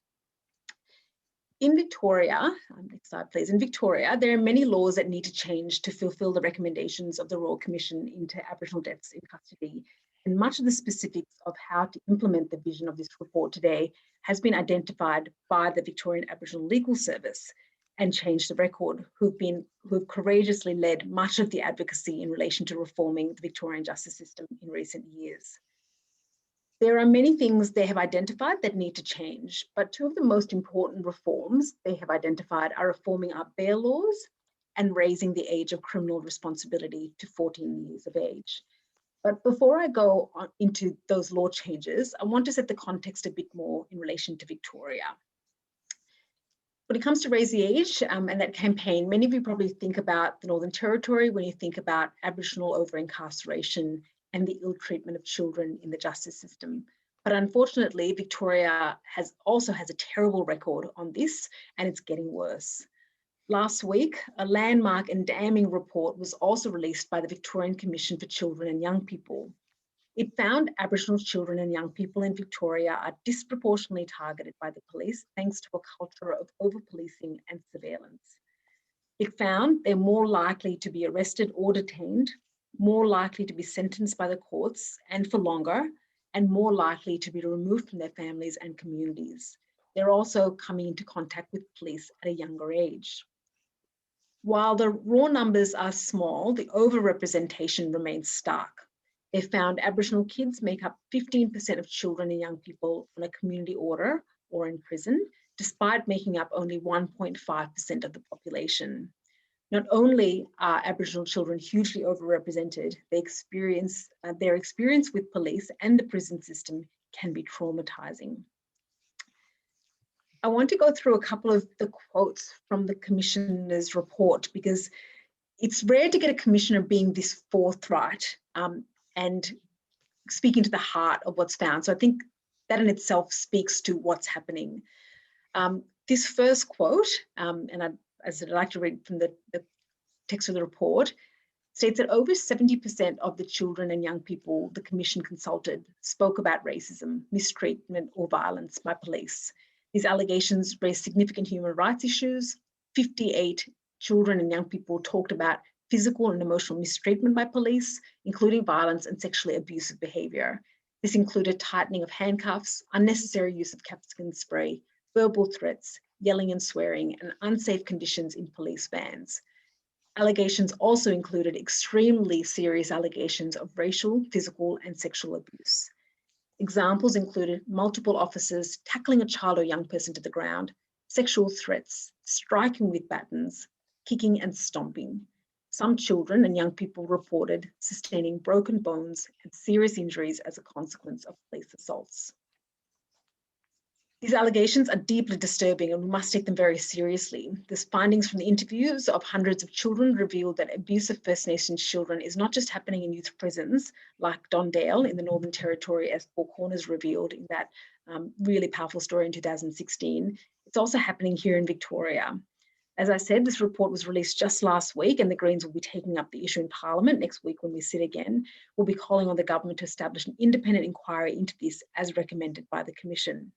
In Victoria, next slide please, in Victoria, there are many laws that need to change to fulfil the recommendations of the Royal Commission into Aboriginal Deaths in Custody. And much of the specifics of how to implement the vision of this report today has been identified by the Victorian Aboriginal Legal Service and Change the Record, who've courageously led much of the advocacy in relation to reforming the Victorian justice system in recent years. There are many things they have identified that need to change, but two of the most important reforms they have identified are reforming our bail laws and raising the age of criminal responsibility to 14 years of age. But before I go on into those law changes, I want to set the context a bit more in relation to Victoria. When it comes to Raise the Age and that campaign, many of you probably think about the Northern Territory when you think about Aboriginal over-incarceration and the ill treatment of children in the justice system. But unfortunately, Victoria also has a terrible record on this, and it's getting worse. Last week, a landmark and damning report was also released by the Victorian Commission for Children and Young People. It found Aboriginal children and young people in Victoria are disproportionately targeted by the police thanks to a culture of over-policing and surveillance. It found they're more likely to be arrested or detained, more likely to be sentenced by the courts and for longer, and more likely to be removed from their families and communities. They're also coming into contact with police at a younger age. While the raw numbers are small, the overrepresentation remains stark. They found Aboriginal kids make up 15% of children and young people on a community order or in prison, despite making up only 1.5% of the population. Not only are Aboriginal children hugely overrepresented, their experience with police and the prison system can be traumatizing. I want to go through a couple of the quotes from the Commissioner's report because it's rare to get a Commissioner being this forthright and speaking to the heart of what's found. So I think that in itself speaks to what's happening. This first quote, and I'd like to read from the text of the report, states that over 70% of the children and young people the Commission consulted spoke about racism, mistreatment, or violence by police. These allegations raised significant human rights issues. 58 children and young people talked about physical and emotional mistreatment by police, including violence and sexually abusive behaviour. This included tightening of handcuffs, unnecessary use of capsicum spray, verbal threats, yelling and swearing, and unsafe conditions in police vans. Allegations also included extremely serious allegations of racial, physical, and sexual abuse. Examples included multiple officers tackling a child or young person to the ground, sexual threats, striking with batons, kicking and stomping. Some children and young people reported sustaining broken bones and serious injuries as a consequence of police assaults. These allegations are deeply disturbing and we must take them very seriously. The findings from the interviews of hundreds of children revealed that abuse of First Nations children is not just happening in youth prisons like Dondale in the Northern Territory, as Four Corners revealed in that really powerful story in 2016. It's also happening here in Victoria. As I said, this report was released just last week and the Greens will be taking up the issue in Parliament next week when we sit again. We'll be calling on the government to establish an independent inquiry into this as recommended by the Commission.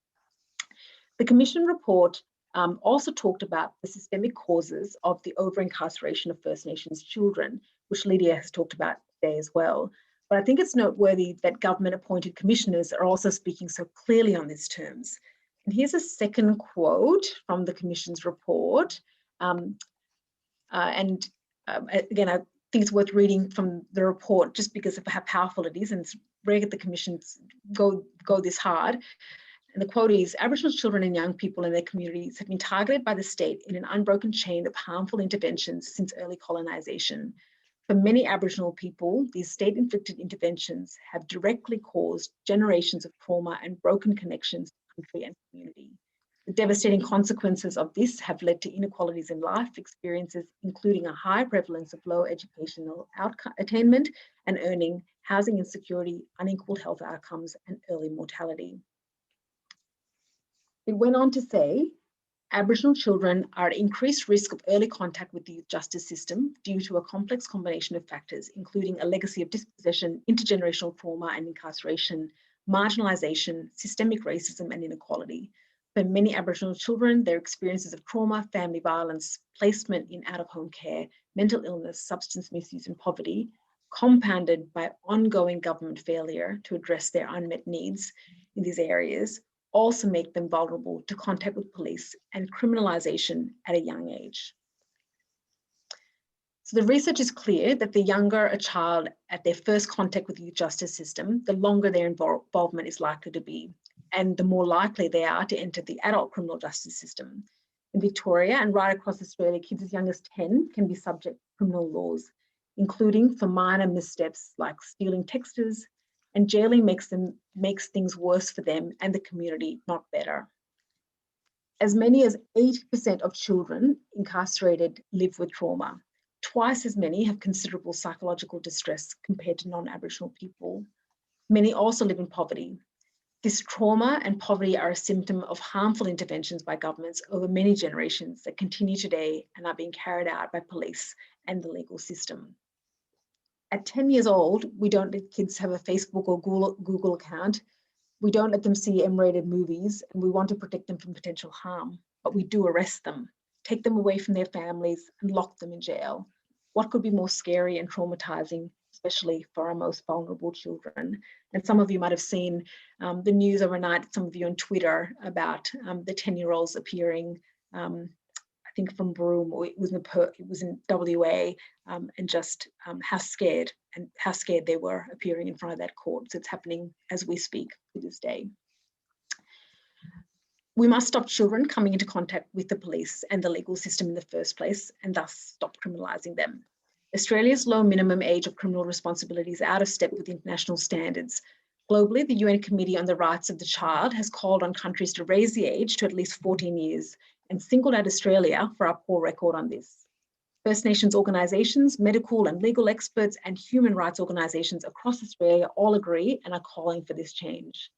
The Commission report also talked about the systemic causes of the over-incarceration of First Nations children, which Lydia has talked about today as well. But I think it's noteworthy that government-appointed commissioners are also speaking so clearly on these terms. And here's a second quote from the Commission's report. Again, I think it's worth reading from the report just because of how powerful it is, and it's rare that the Commissions go this hard. And the quote is, Aboriginal children and young people in their communities have been targeted by the state in an unbroken chain of harmful interventions since early colonisation. For many Aboriginal people, these state-inflicted interventions have directly caused generations of trauma and broken connections to country and community. The devastating consequences of this have led to inequalities in life experiences, including a high prevalence of low educational attainment and earning, housing insecurity, unequal health outcomes, and early mortality. It went on to say, Aboriginal children are at increased risk of early contact with the youth justice system due to a complex combination of factors, including a legacy of dispossession, intergenerational trauma and incarceration, marginalisation, systemic racism and inequality. For many Aboriginal children, their experiences of trauma, family violence, placement in out-of-home care, mental illness, substance misuse and poverty, compounded by ongoing government failure to address their unmet needs in these areas, also make them vulnerable to contact with police and criminalisation at a young age. So the research is clear that the younger a child at their first contact with the justice system, the longer their involvement is likely to be, and the more likely they are to enter the adult criminal justice system. In Victoria and right across Australia, kids as young as 10 can be subject to criminal laws, including for minor missteps like stealing texters, and jailing makes things worse for them and the community, not better. As many as 80% of children incarcerated live with trauma. Twice as many have considerable psychological distress compared to non-Aboriginal people. Many also live in poverty. This trauma and poverty are a symptom of harmful interventions by governments over many generations that continue today and are being carried out by police and the legal system. At 10 years old, we don't let kids have a Facebook or Google account. We don't let them see M-rated movies, and we want to protect them from potential harm, but we do arrest them, take them away from their families and lock them in jail. What could be more scary and traumatizing, especially for our most vulnerable children? And some of you might have seen the news overnight, some of you on Twitter, about the 10-year-olds appearing, I think from Broome, or it was in WA, and just how scared they were appearing in front of that court. So it's happening as we speak to this day. We must stop children coming into contact with the police and the legal system in the first place, and thus stop criminalising them. Australia's low minimum age of criminal responsibility is out of step with international standards. Globally, the UN Committee on the Rights of the Child has called on countries to raise the age to at least 14 years and singled out Australia for our poor record on this. First Nations organisations, medical and legal experts, and human rights organisations across Australia all agree and are calling for this change.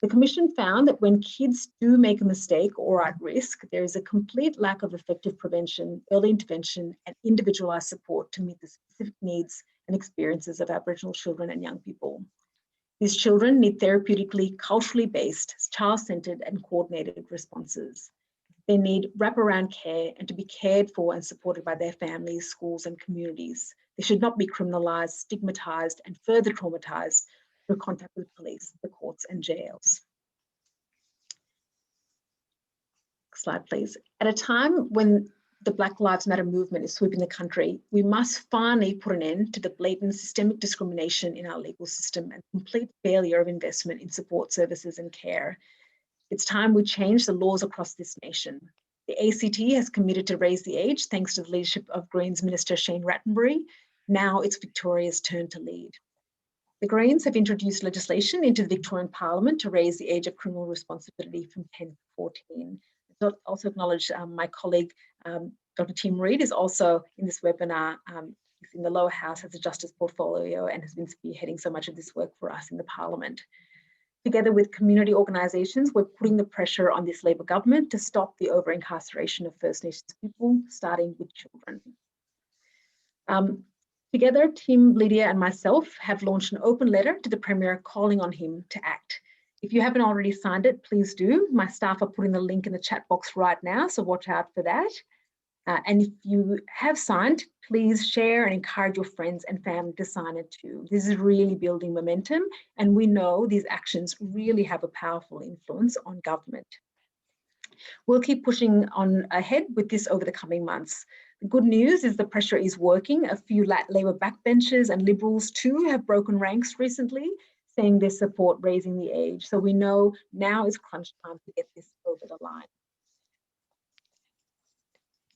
The Commission found that when kids do make a mistake or are at risk, there is a complete lack of effective prevention, early intervention, and individualised support to meet the specific needs and experiences of Aboriginal children and young people. These children need therapeutically, culturally based, child-centred and coordinated responses. They need wraparound care and to be cared for and supported by their families, schools and communities. They should not be criminalised, stigmatised and further traumatised through contact with police, the courts and jails. Next slide, please. At a time when the Black Lives Matter movement is sweeping the country, we must finally put an end to the blatant systemic discrimination in our legal system and complete failure of investment in support services and care. It's time we change the laws across this nation. The ACT has committed to raise the age thanks to the leadership of Greens Minister Shane Ratnam. Now it's Victoria's turn to lead. The Greens have introduced legislation into the Victorian Parliament to raise the age of criminal responsibility from 10 to 14. I also acknowledge my colleague, Dr. Tim Reid, is also in this webinar. He's in the lower house, has a justice portfolio and has been spearheading so much of this work for us in the Parliament. Together with community organisations, we're putting the pressure on this Labor government to stop the over-incarceration of First Nations people, starting with children. Together, Tim, Lydia and myself have launched an open letter to the Premier calling on him to act. If you haven't already signed it, please do. My staff are putting the link in the chat box right now, so watch out for that. And if you have signed, please share and encourage your friends and family to sign it too. This is really building momentum, and we know these actions really have a powerful influence on government. We'll keep pushing on ahead with this over the coming months. The good news is the pressure is working. A few Labor backbenchers and Liberals too have broken ranks recently, saying they support raising the age. So we know now is crunch time to get this over the line.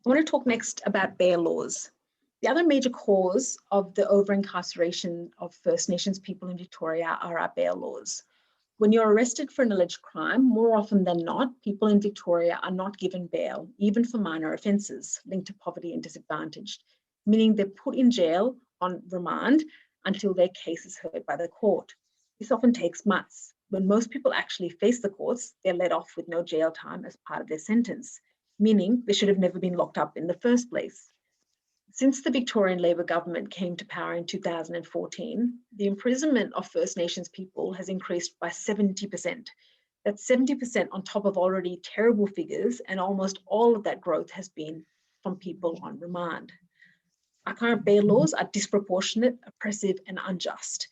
I want to talk next about bail laws. The other major cause of the over-incarceration of First Nations people in Victoria are our bail laws. When you're arrested for an alleged crime, more often than not, people in Victoria are not given bail, even for minor offences linked to poverty and disadvantaged, meaning they're put in jail on remand until their case is heard by the court. This often takes months. When most people actually face the courts, they're let off with no jail time as part of their sentence, meaning they should have never been locked up in the first place. Since the Victorian Labor government came to power in 2014, the imprisonment of First Nations people has increased by 70%, That's 70% on top of already terrible figures, and almost all of that growth has been from people on remand. Our current bail laws are disproportionate, oppressive, and unjust.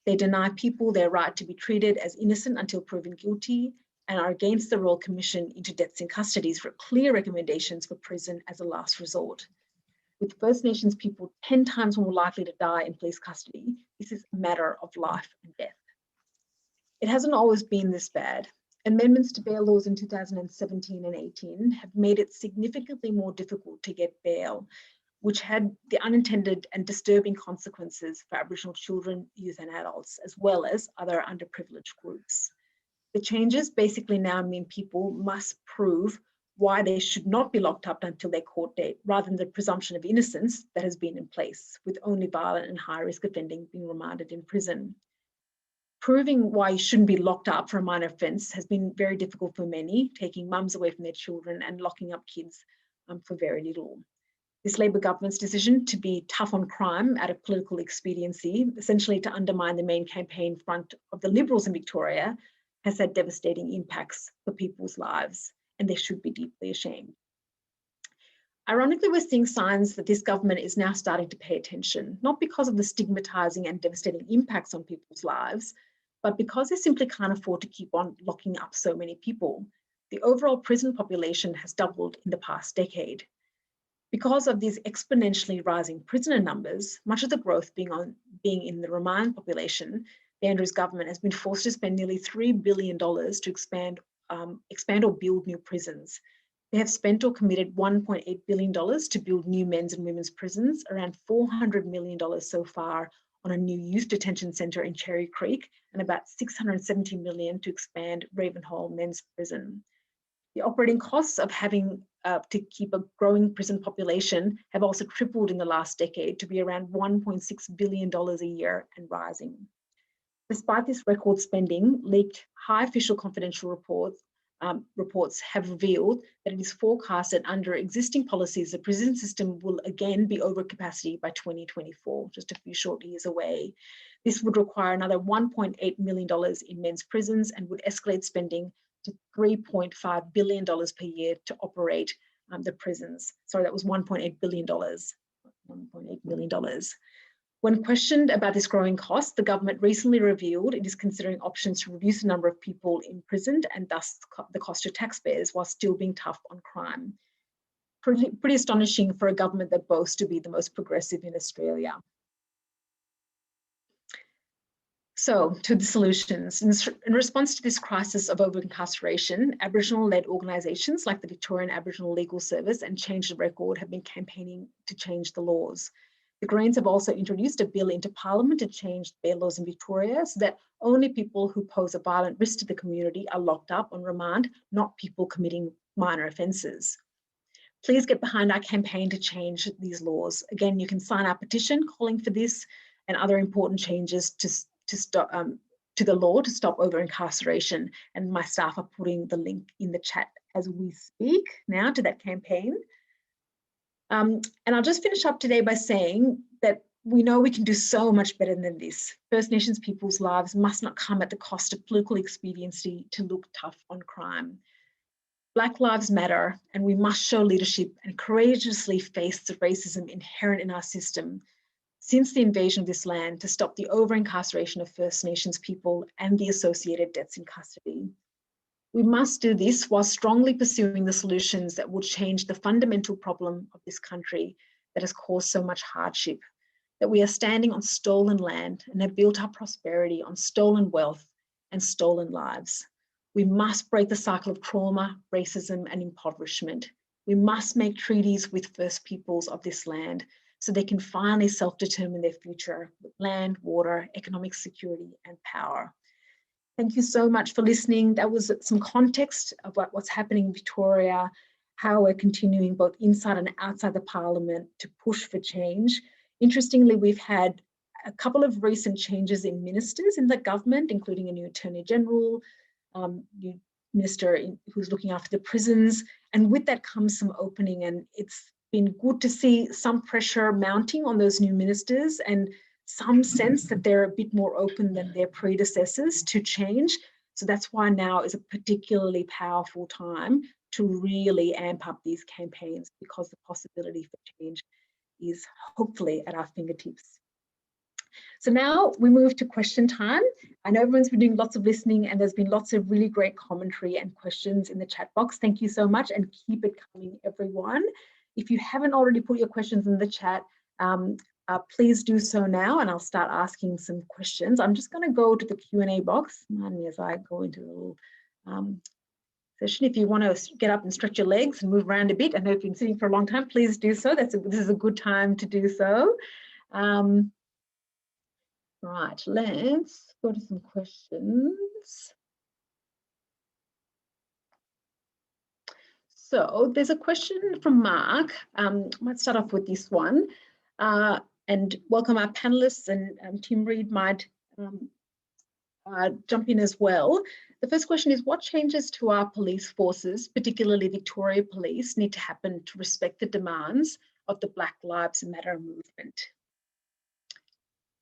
They deny people their right to be treated as innocent until proven guilty, and are against the Royal Commission into Deaths in Custody for clear recommendations for prison as a last resort. With First Nations people 10 times more likely to die in police custody, this is a matter of life and death. It hasn't always been this bad. Amendments to bail laws in 2017 and 18 have made it significantly more difficult to get bail, which had the unintended and disturbing consequences for Aboriginal children, youth, and adults, as well as other underprivileged groups. The changes basically now mean people must prove why they should not be locked up until their court date, rather than the presumption of innocence that has been in place, with only violent and high-risk offending being remanded in prison. Proving why you shouldn't be locked up for a minor offence has been very difficult for many, taking mums away from their children and locking up kids for very little. This Labor government's decision to be tough on crime out of political expediency, essentially to undermine the main campaign front of the Liberals in Victoria, has had devastating impacts for people's lives, and they should be deeply ashamed. Ironically, we're seeing signs that this government is now starting to pay attention, not because of the stigmatising and devastating impacts on people's lives, but because they simply can't afford to keep on locking up so many people. The overall prison population has doubled in the past decade. Because of these exponentially rising prisoner numbers, much of the growth being in the remand population, the Andrews government has been forced to spend nearly $3 billion to expand or build new prisons. They have spent or committed $1.8 billion to build new men's and women's prisons, around $400 million so far on a new youth detention centre in Cherry Creek, and about $670 million to expand Ravenhall Men's Prison. The operating costs of having to keep a growing prison population have also tripled in the last decade to be around $1.6 billion a year and rising. Despite this record spending, leaked high official confidential reports have revealed that it is forecasted under existing policies the prison system will again be over capacity by 2024, just a few short years away. This would require another $1.8 million in men's prisons and would escalate spending to $3.5 billion per year to operate the prisons. Sorry, that was $1.8 billion, $1.8 million. When questioned about this growing cost, the government recently revealed it is considering options to reduce the number of people imprisoned and thus the cost to taxpayers while still being tough on crime. Pretty astonishing for a government that boasts to be the most progressive in Australia. So, to the solutions. In response to this crisis of over-incarceration, Aboriginal-led organisations like the Victorian Aboriginal Legal Service and Change the Record have been campaigning to change the laws. The Greens have also introduced a bill into Parliament to change bail laws in Victoria so that only people who pose a violent risk to the community are locked up on remand, not people committing minor offences. Please get behind our campaign to change these laws. Again, you can sign our petition calling for this and other important changes to the law to stop over-incarceration, and my staff are putting the link in the chat as we speak now to that campaign. And I'll just finish up today by saying that we know we can do so much better than this. First Nations people's lives must not come at the cost of political expediency to look tough on crime. Black lives matter, and we must show leadership and courageously face the racism inherent in our system since the invasion of this land to stop the over-incarceration of First Nations people and the associated deaths in custody. We must do this while strongly pursuing the solutions that will change the fundamental problem of this country that has caused so much hardship, that we are standing on stolen land and have built our prosperity on stolen wealth and stolen lives. We must break the cycle of trauma, racism, and impoverishment. We must make treaties with First Peoples of this land so they can finally self-determine their future with land, water, economic security, and power. Thank you so much for listening. That was some context of what's happening in Victoria, how we're continuing both inside and outside the Parliament to push for change. Interestingly, we've had a couple of recent changes in ministers in the government, including a new Attorney General, new minister who's looking after the prisons. And with that comes some opening, and it's been good to see some pressure mounting on those new ministers and some sense that they're a bit more open than their predecessors to change. So that's why now is a particularly powerful time to really amp up these campaigns, because the possibility for change is hopefully at our fingertips. So now we move to question time. I know everyone's been doing lots of listening, and there's been lots of really great commentary and questions in the chat box. Thank you so much, and keep it coming, everyone. If you haven't already put your questions in the chat, please do so now, and I'll start asking some questions. I'm just going to go to the Q&A box. Mind me as I go into the little session. If you want to get up and stretch your legs and move around a bit, I know if you've been sitting for a long time, please do so. This is a good time to do so. Right, let's go to some questions. So there's a question from Mark. I might start off with this one. And welcome our panelists, and Tim Reid might jump in as well. The first question is, what changes to our police forces, particularly Victoria Police, need to happen to respect the demands of the Black Lives Matter movement?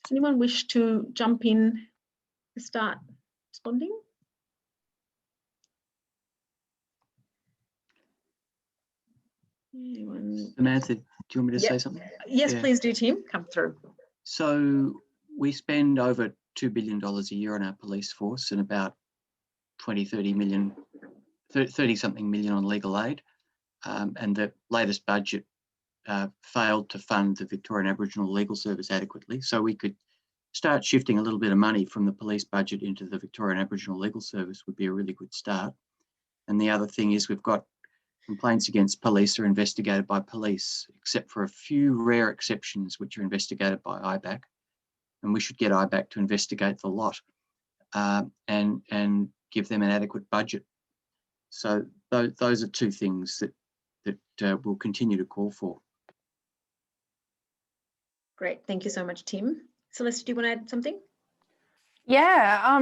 Does anyone wish to jump in to start responding? Anyone? Samantha, do you want me to say something? Yes, yeah. Please do, Tim. Come through. So we spend over $2 billion a year on our police force, and about 30 something million on legal aid. And the latest budget failed to fund the Victorian Aboriginal Legal Service adequately. So we could start shifting a little bit of money from the police budget into the Victorian Aboriginal Legal Service would be a really good start. And the other thing is, we've got complaints against police are investigated by police, except for a few rare exceptions which are investigated by IBAC. And we should get IBAC to investigate the lot and give them an adequate budget. So those are two things that we'll continue to call for. Great, thank you so much, Tim. Celeste, do you want to add something? Yeah,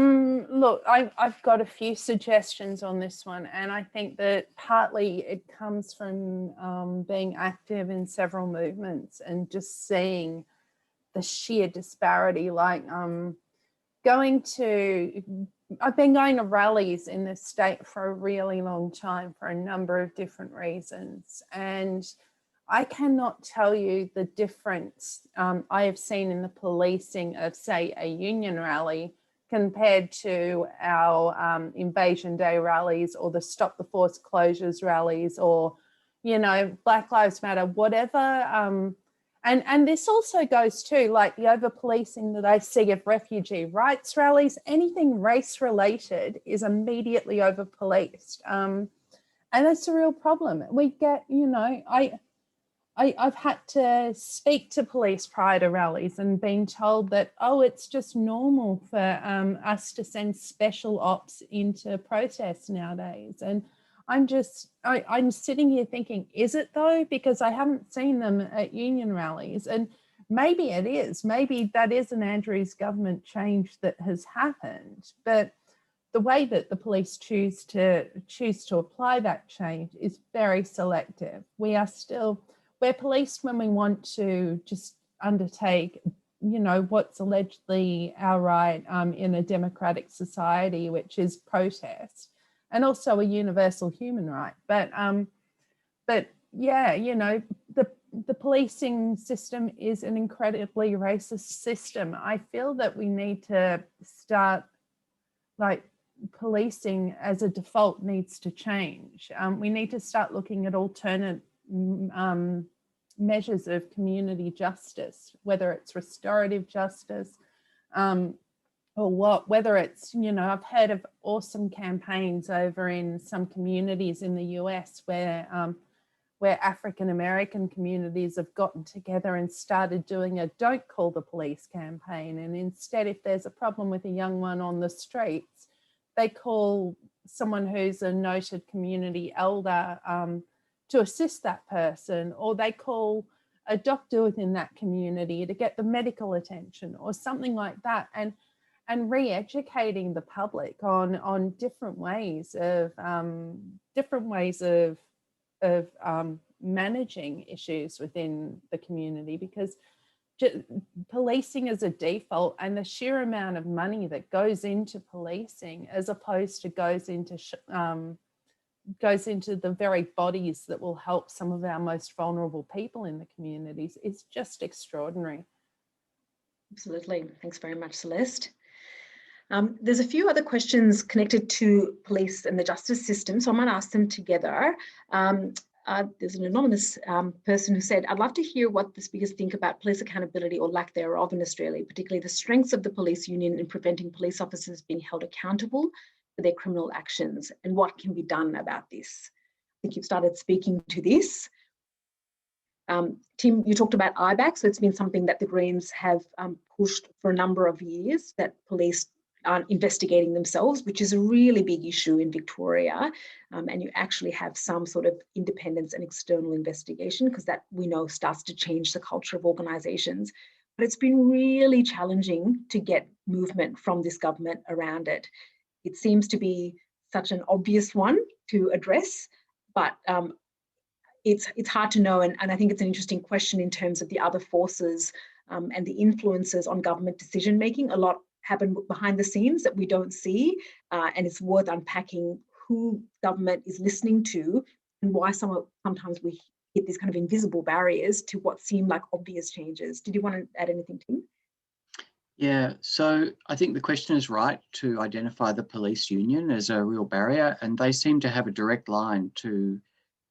look, I've got a few suggestions on this one, and I think that partly it comes from being active in several movements and just seeing the sheer disparity. Like I've been going to rallies in this state for a really long time for a number of different reasons, and I cannot tell you the difference I have seen in the policing of, say, a union rally compared to our Invasion Day rallies or the Stop the Forced Closures rallies, or, you know, Black Lives Matter, whatever. And this also goes to, like, the over-policing that I see of refugee rights rallies. Anything race-related is immediately over-policed. And that's a real problem. We get, you know, I've had to speak to police prior to rallies and been told that, oh, it's just normal for us to send special ops into protests nowadays. And I'm sitting here thinking, is it though? Because I haven't seen them at union rallies. And maybe it is. Maybe that is an Andrews government change that has happened. But the way that the police choose to apply that change is very selective. We're policed when we want to just undertake, you know, what's allegedly our right in a democratic society, which is protest, and also a universal human right. But yeah, you know, the policing system is an incredibly racist system. I feel that we need to start, like, policing as a default needs to change. We need to start looking at alternate measures of community justice, whether it's restorative justice or whether it's, you know, I've heard of awesome campaigns over in some communities in the US where African-American communities have gotten together and started doing a Don't Call the Police campaign. And instead, if there's a problem with a young one on the streets, they call someone who's a noted community elder to assist that person, or they call a doctor within that community to get the medical attention or something like that, and re-educating the public on different ways of managing issues within the community, because policing as a default, and the sheer amount of money that goes into policing as opposed to goes into the very bodies that will help some of our most vulnerable people in the communities is just extraordinary. Absolutely. Thanks very much, Celeste. There's a few other questions connected to police and the justice system, so I might ask them together. There's an anonymous person who said, I'd love to hear what the speakers think about police accountability or lack thereof in Australia, particularly the strengths of the police union in preventing police officers being held accountable for their criminal actions and what can be done about this. I think you've started speaking to this. Tim, you talked about IBAC, so it's been something that the Greens have pushed for a number of years, that police aren't investigating themselves, which is a really big issue in Victoria, and you actually have some sort of independence and external investigation, because that, we know, starts to change the culture of organisations. But it's been really challenging to get movement from this government around it. It seems to be such an obvious one to address, but it's hard to know, and I think it's an interesting question in terms of the other forces and the influences on government decision making. A lot happen behind the scenes that we don't see, and it's worth unpacking who government is listening to and why sometimes we hit these kind of invisible barriers to what seem like obvious changes. Did you want to add anything, Tim? Yeah, so I think the question is right to identify the police union as a real barrier, and they seem to have a direct line to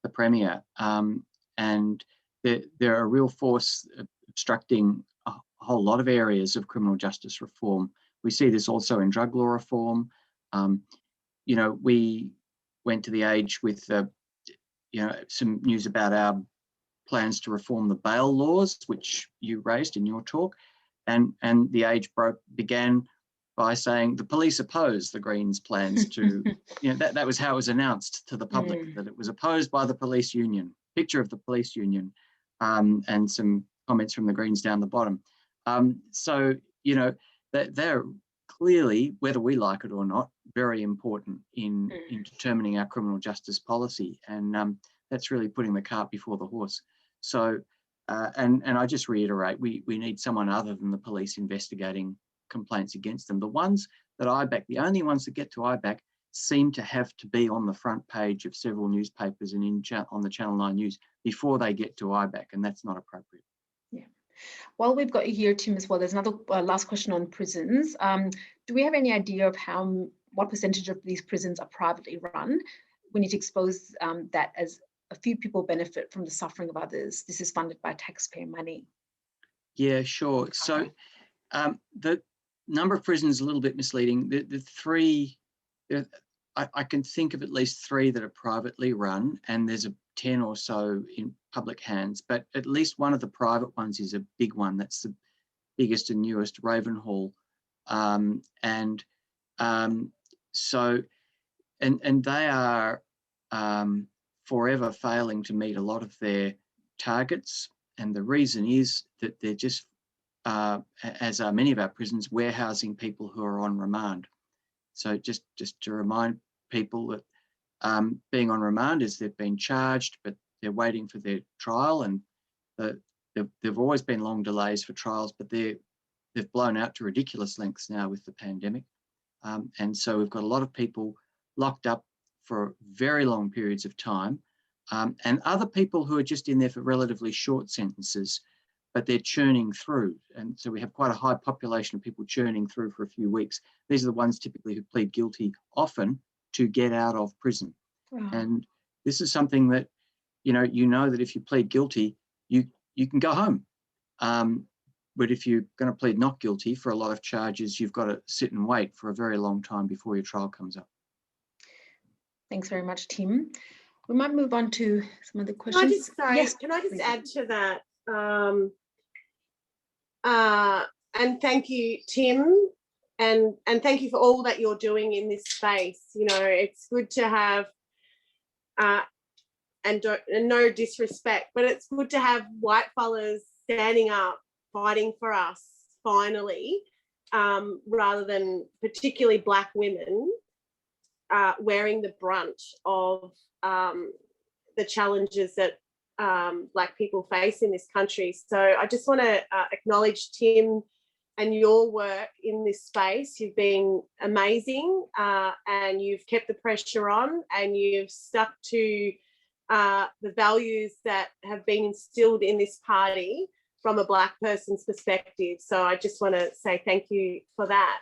the Premier, and they're a real force obstructing a whole lot of areas of criminal justice reform. We see this also in drug law reform. We went to the Age with some news about our plans to reform the bail laws, which you raised in your talk, and the Age began by saying the police oppose the Greens' plans to, that was how it was announced to the public, that it was opposed by the police union, picture of the police union, and some comments from the Greens down the bottom. They're clearly, whether we like it or not, very important in determining our criminal justice policy, and that's really putting the cart before the horse. So, and I just reiterate, we need someone other than the police investigating complaints against them. The ones that IBAC, the only ones that get to IBAC, seem to have to be on the front page of several newspapers and on the Channel 9 News before they get to IBAC, and that's not appropriate. Yeah. While we've got you here, Tim, as well, there's another last question on prisons. Do we have any idea of what percentage of these prisons are privately run? We need to expose that as a few people benefit from the suffering of others. This is funded by taxpayer money. Yeah, sure. So the number of prisons is a little bit misleading. The three, I can think of at least 3 that are privately run, and there's 10 or so in public hands, but at least one of the private ones is a big one. That's the biggest and newest, Ravenhall. And they are forever failing to meet a lot of their targets. And the reason is that they're just, as are many of our prisons, warehousing people who are on remand. So just to remind people that being on remand is they've been charged, but they're waiting for their trial, and there've always been long delays for trials, but they've blown out to ridiculous lengths now with the pandemic. And so we've got a lot of people locked up for very long periods of time, and other people who are just in there for relatively short sentences, but they're churning through. And so we have quite a high population of people churning through for a few weeks. These are the ones typically who plead guilty often to get out of prison. Wow. And this is something that, you know that if you plead guilty, you can go home. But if you're going to plead not guilty for a lot of charges, you've got to sit and wait for a very long time before your trial comes up. Thanks very much, Tim. We might move on to some other questions. Can I just add to that? And thank you, Tim, and thank you for all that you're doing in this space. It's good to have, and no disrespect, but it's good to have white fellas standing up, fighting for us, finally, rather than particularly Black women wearing the brunt of the challenges that Black people face in this country. So I just want to acknowledge Tim and your work in this space. You've been amazing, and you've kept the pressure on, and you've stuck to the values that have been instilled in this party from a Black person's perspective. So I just want to say thank you for that.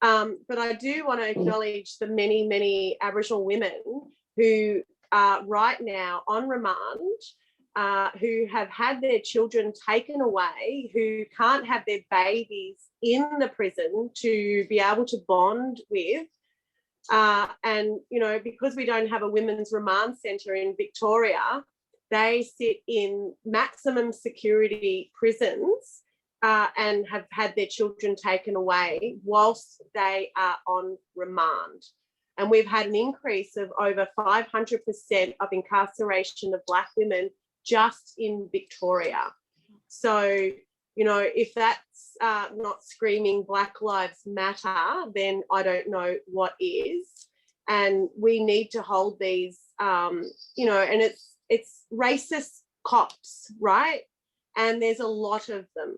But I do want to acknowledge the many, many Aboriginal women who are right now on remand, who have had their children taken away, who can't have their babies in the prison to be able to bond with. And, you know, because we don't have a women's remand centre in Victoria, they sit in maximum security prisons and have had their children taken away whilst they are on remand. And we've had an increase of over 500% of incarceration of Black women just in Victoria. So, you know, if that's not screaming Black Lives Matter, then I don't know what is. And we need to hold these, you know, and it's racist cops, right? And there's a lot of them.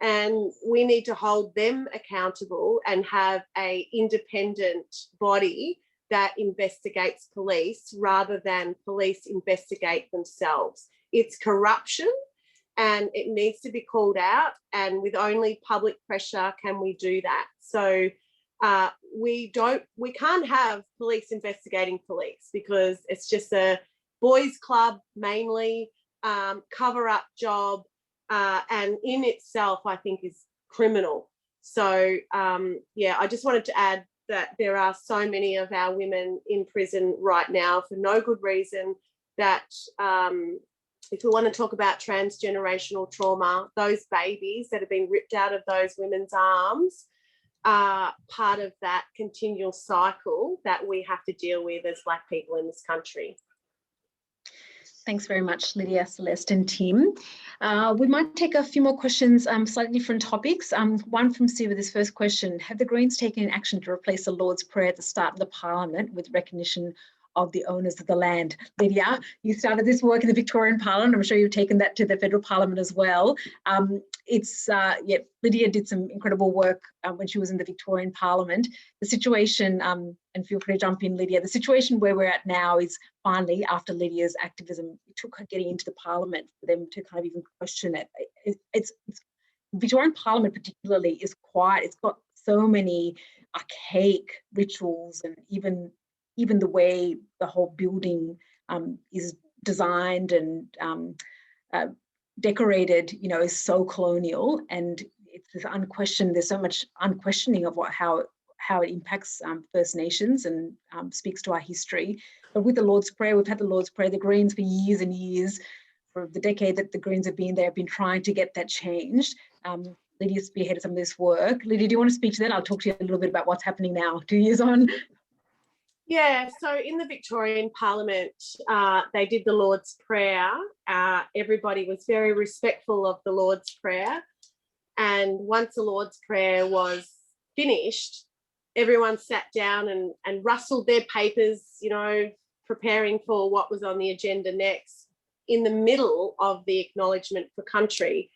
And we need to hold them accountable and have an independent body that investigates police rather than police investigate themselves. It's corruption and it needs to be called out, and with only public pressure can we do that. So we can't have police investigating police, because it's just a boys' club mainly, cover-up job, and in itself I think is criminal. So yeah, I just wanted to add that there are so many of our women in prison right now for no good reason, that if we want to talk about transgenerational trauma, those babies that have been ripped out of those women's arms are part of that continual cycle that we have to deal with as Black people in this country. Thanks very much, Lydia, Celeste and Tim. We might take a few more questions, slightly different topics. One from Steve with this first question: have the Greens taken action to replace the Lord's Prayer at the start of the Parliament with recognition of the owners of the land? Lydia, you started this work in the Victorian Parliament. I'm sure you've taken that to the federal Parliament as well. Yeah, Lydia did some incredible work when she was in the Victorian Parliament. The situation, and feel free to jump in, Lydia, the situation where we're at now is finally, after Lydia's activism, it took her getting into the Parliament for them to kind of even question it. It's Victorian Parliament particularly is quiet. It's got so many archaic rituals, and even the way the whole building is designed and decorated, you know, is so colonial, and it's this unquestioned. There's so much unquestioning of how it impacts First Nations and speaks to our history. But with the Lord's Prayer, we've had the Lord's Prayer. The Greens for years and years, for the decade that the Greens have been there, have been trying to get that changed. Lydia spearheaded some of this work. Lydia, do you want to speak to that? I'll talk to you a little bit about what's happening now, 2 years on. Yeah, so in the Victorian Parliament, they did the Lord's Prayer. Everybody was very respectful of the Lord's Prayer. And once the Lord's Prayer was finished, everyone sat down and rustled their papers, you know, preparing for what was on the agenda next, in the middle of the acknowledgement for country.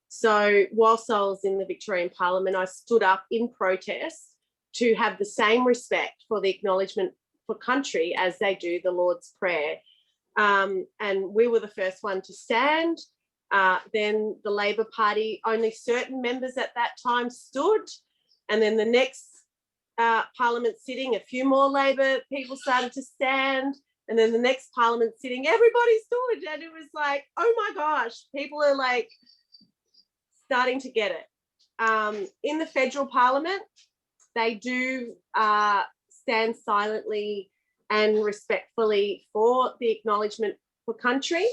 So whilst I was in the Victorian Parliament, I stood up in protest to have the same respect for the acknowledgement for country as they do the Lord's Prayer. And we were the first one to stand. Then the Labor Party, only certain members at that time stood. And then the next Parliament sitting, a few more Labor people started to stand. And then the next Parliament sitting, everybody stood. And it was like, oh my gosh, people are like starting to get it. In the federal Parliament, they do stand silently and respectfully for the acknowledgement for country.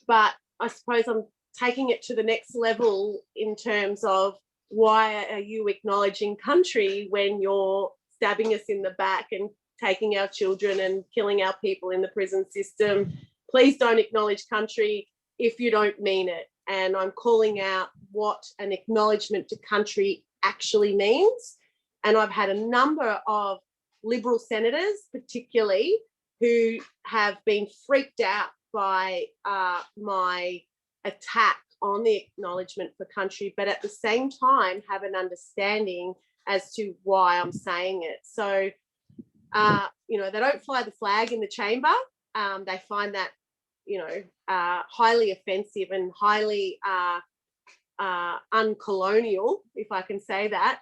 But I suppose I'm taking it to the next level in terms of, why are you acknowledging country when you're stabbing us in the back and taking our children and killing our people in the prison system? Please don't acknowledge country if you don't mean it. And I'm calling out what an acknowledgement to country actually means. And I've had a number of Liberal senators, particularly, who have been freaked out by my attack on the acknowledgement for country, but at the same time have an understanding as to why I'm saying it. So, you know, they don't fly the flag in the chamber. They find that, you know, highly offensive and highly uncolonial, if I can say that.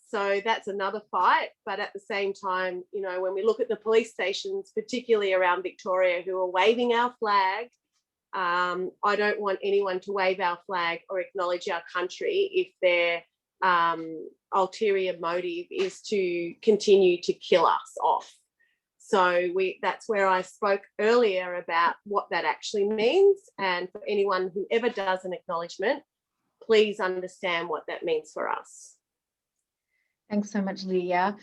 So that's another fight. But at the same time, you know, when we look at the police stations, particularly around Victoria, who are waving our flag, I don't want anyone to wave our flag or acknowledge our country if their ulterior motive is to continue to kill us off. So that's where I spoke earlier about what that actually means. And for anyone who ever does an acknowledgement, please understand what that means for us. Thanks so much, Lydia.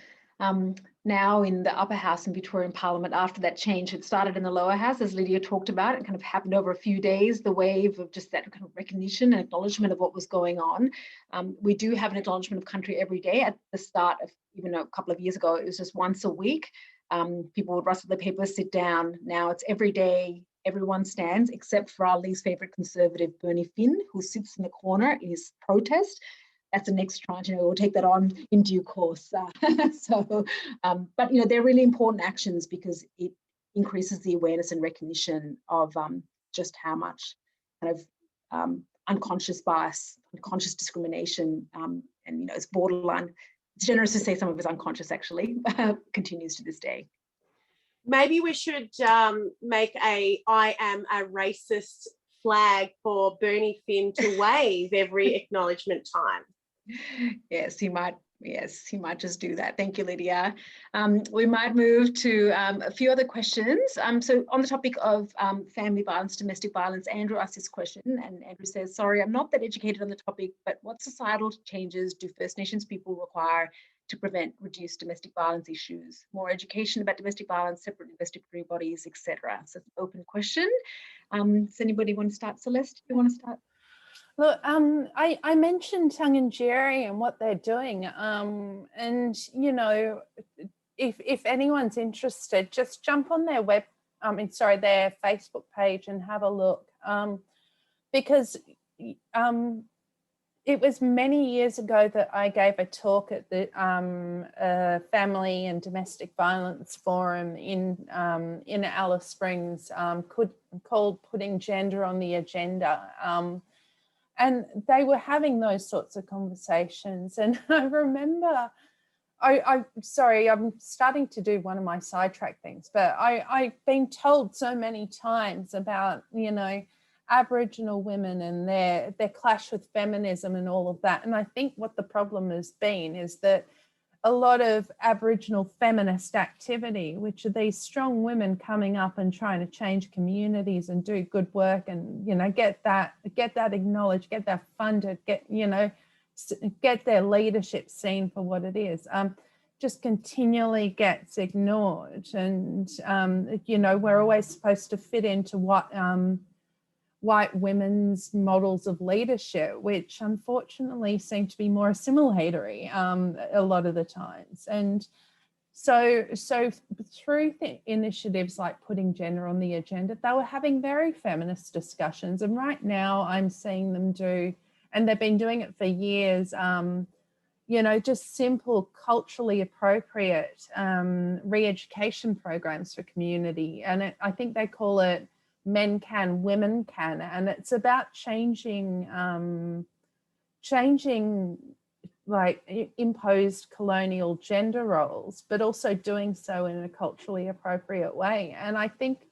Now in the upper house in Victorian Parliament, after that change had started in the lower house, as Lydia talked about, it kind of happened over a few days, the wave of just that kind of recognition and acknowledgement of what was going on. We do have an acknowledgement of country every day. At the start of, even a couple of years ago, it was just once a week. People would rustle their papers, sit down. Now it's every day, everyone stands, except for our least favourite Conservative, Bernie Finn, who sits in the corner in his protest. That's the next tranche, you know, we'll take that on in due course. But, you know, they're really important actions because it increases the awareness and recognition of just how much kind of unconscious bias, unconscious discrimination, and, you know, it's borderline. It's generous to say some of it's unconscious, actually, continues to this day. Maybe we should make a "I am a racist" flag for Bernie Finn to wave every acknowledgement time. Yes, he might just do that. Thank you, Lydia. We might move to a few other questions. So on the topic of family violence, domestic violence, Andrew asked this question, and Andrew says, sorry, I'm not that educated on the topic, but what societal changes do First Nations people require to prevent reduced domestic violence issues? More education about domestic violence, separate investigatory bodies, etc. So it's an open question. Does anybody want to start? Celeste, do you want to start? Look, I mentioned Tongue-in-Jerry and what they're doing, and you know, if anyone's interested, just jump on their their Facebook page and have a look, because it was many years ago that I gave a talk at the Family and Domestic Violence Forum in Alice Springs, called "Putting Gender on the Agenda." And they were having those sorts of conversations. And I remember, I'm sorry, I'm starting to do one of my sidetrack things, but I've been told so many times about, you know, Aboriginal women and their clash with feminism and all of that. And I think what the problem has been is that a lot of Aboriginal feminist activity, which are these strong women coming up and trying to change communities and do good work and, you know, get that acknowledged, get that funded, get their leadership seen for what it is, just continually gets ignored. And, you know, we're always supposed to fit into what white women's models of leadership, which unfortunately seem to be more assimilatory a lot of the times. And so through the initiatives like Putting Gender on the Agenda, they were having very feminist discussions. And right now I'm seeing them do, and they've been doing it for years, you know, just simple culturally appropriate re-education programs for community. And I think they call it Men Can, Women Can, and it's about changing like imposed colonial gender roles, but also doing so in a culturally appropriate way. And I think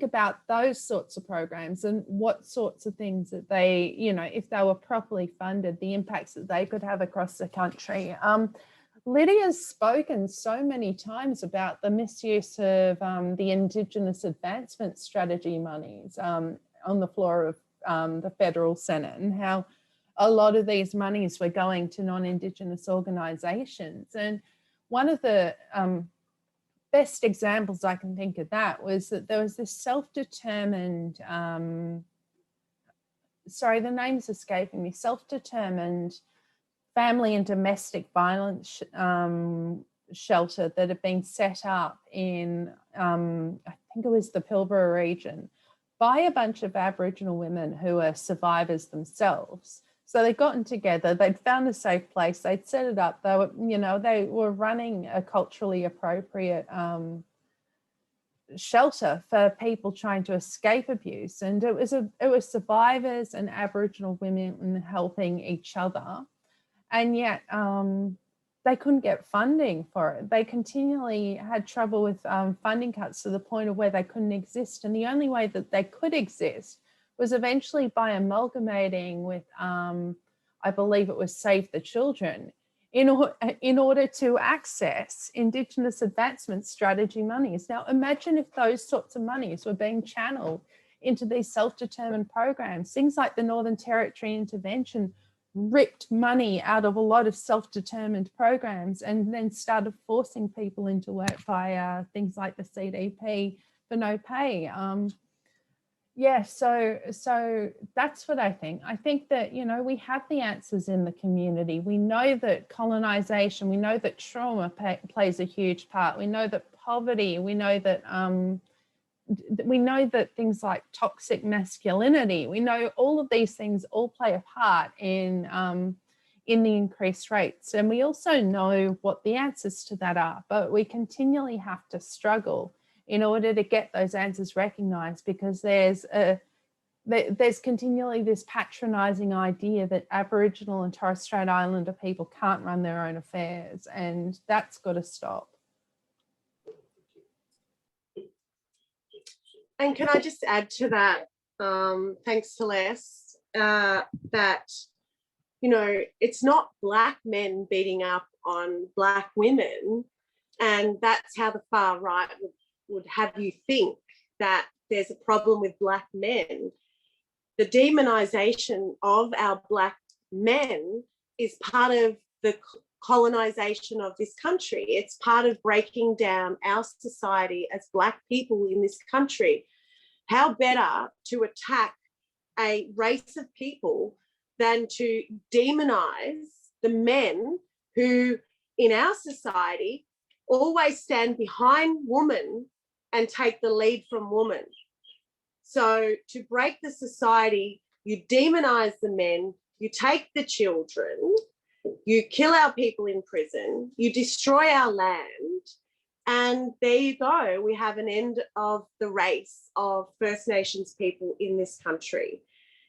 about those sorts of programs and what sorts of things that they, you know, if they were properly funded, the impacts that they could have across the country. Lydia's spoken so many times about the misuse of the Indigenous Advancement Strategy monies on the floor of the Federal Senate, and how a lot of these monies were going to non-Indigenous organisations. And one of the best examples I can think of that was that there was this self-determined, sorry, the name's escaping me, self-determined family and domestic violence shelter that had been set up in, I think it was the Pilbara region, by a bunch of Aboriginal women who are survivors themselves. So they'd gotten together, they'd found a safe place, they'd set it up. They were, you know, they were running a culturally appropriate shelter for people trying to escape abuse, and it was survivors and Aboriginal women helping each other, and yet they couldn't get funding for it. They continually had trouble with funding cuts to the point of where they couldn't exist, and the only way that they could exist was eventually by amalgamating with I believe it was Save the Children, in order to access Indigenous Advancement Strategy monies. Now, imagine if those sorts of monies were being channeled into these self-determined programs. Things like the Northern Territory intervention ripped money out of a lot of self-determined programs and then started forcing people into work via things like the CDP for no pay. Yeah, so that's what I think. I think that, you know, we have the answers in the community. We know that colonization, we know that trauma plays a huge part. We know that poverty, we know that things like toxic masculinity, we know all of these things all play a part in the increased rates. And we also know what the answers to that are, but we continually have to struggle in order to get those answers recognised, because there's continually this patronising idea that Aboriginal and Torres Strait Islander people can't run their own affairs, and that's got to stop. And can I just add to that, thanks Celeste, that, you know, it's not Black men beating up on Black women, and that's how the far right would have you think that there's a problem with Black men. The demonisation of our Black men is part of the colonisation of this country. It's part of breaking down our society as Black people in this country. How better to attack a race of people than to demonise the men who in our society always stand behind women and take the lead from women. So to break the society, you demonise the men, you take the children, you kill our people in prison, you destroy our land, and there you go. We have an end of the race of First Nations people in this country.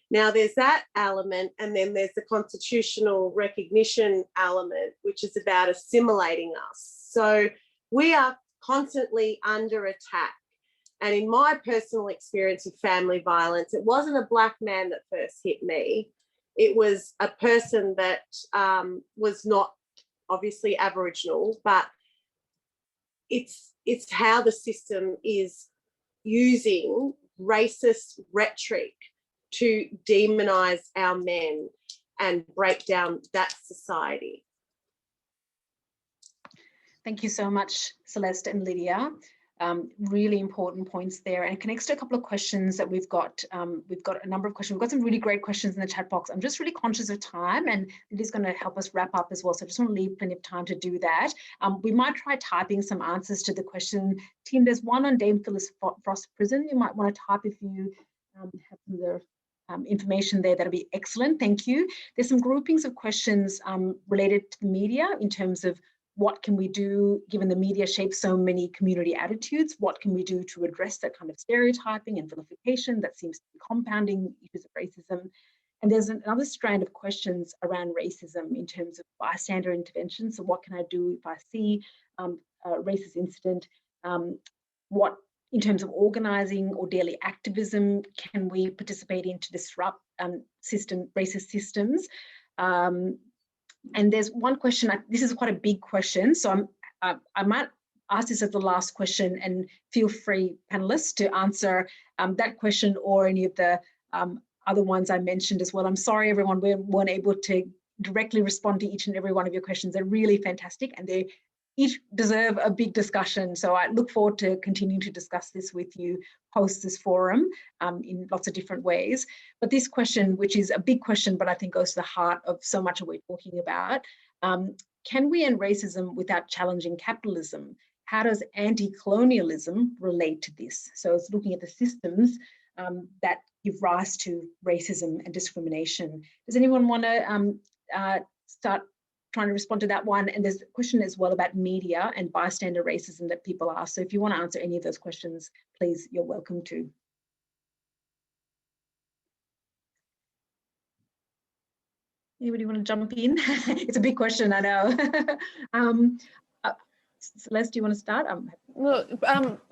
Now there's that element, and then there's the constitutional recognition element, which is about assimilating us. So we are constantly under attack. And in my personal experience with family violence, it wasn't a Black man that first hit me. It was a person that was not obviously Aboriginal, but it's how the system is using racist rhetoric to demonise our men and break down that society. Thank you so much, Celeste and Lydia. Really important points there, and connects to a couple of questions that we've got. We've got a number of questions. We've got some really great questions in the chat box. I'm just really conscious of time, and it is going to help us wrap up as well. So I just want to leave plenty of time to do that. We might try typing some answers to the question. Tim, there's one on Dame Phyllis Frost Prison. You might want to type if you have some of the information there. That'll be excellent. Thank you. There's some groupings of questions related to the media in terms of what can we do, given the media shapes so many community attitudes? What can we do to address that kind of stereotyping and vilification that seems to be compounding issues of racism? And there's another strand of questions around racism in terms of bystander intervention. So what can I do if I see a racist incident? What, in terms of organising or daily activism, can we participate in to disrupt racist systems? And there's one question, this is quite a big question, so I might ask this as the last question, and feel free, panelists, to answer that question or any of the other ones I mentioned as well. I'm sorry, everyone, we weren't able to directly respond to each and every one of your questions. They're really fantastic, and they each deserve a big discussion. So I look forward to continuing to discuss this with you post this forum in lots of different ways. But this question, which is a big question, but I think goes to the heart of so much of what we're talking about, can we end racism without challenging capitalism? how does anti-colonialism relate to this? So it's looking at the systems that give rise to racism and discrimination. Does anyone want to start trying to respond to that one? And there's a question as well about media and bystander racism that people ask. So if you want to answer any of those questions, please, you're welcome to. Anybody want to jump in? It's a big question, I know. Celeste, do you want to start? Look,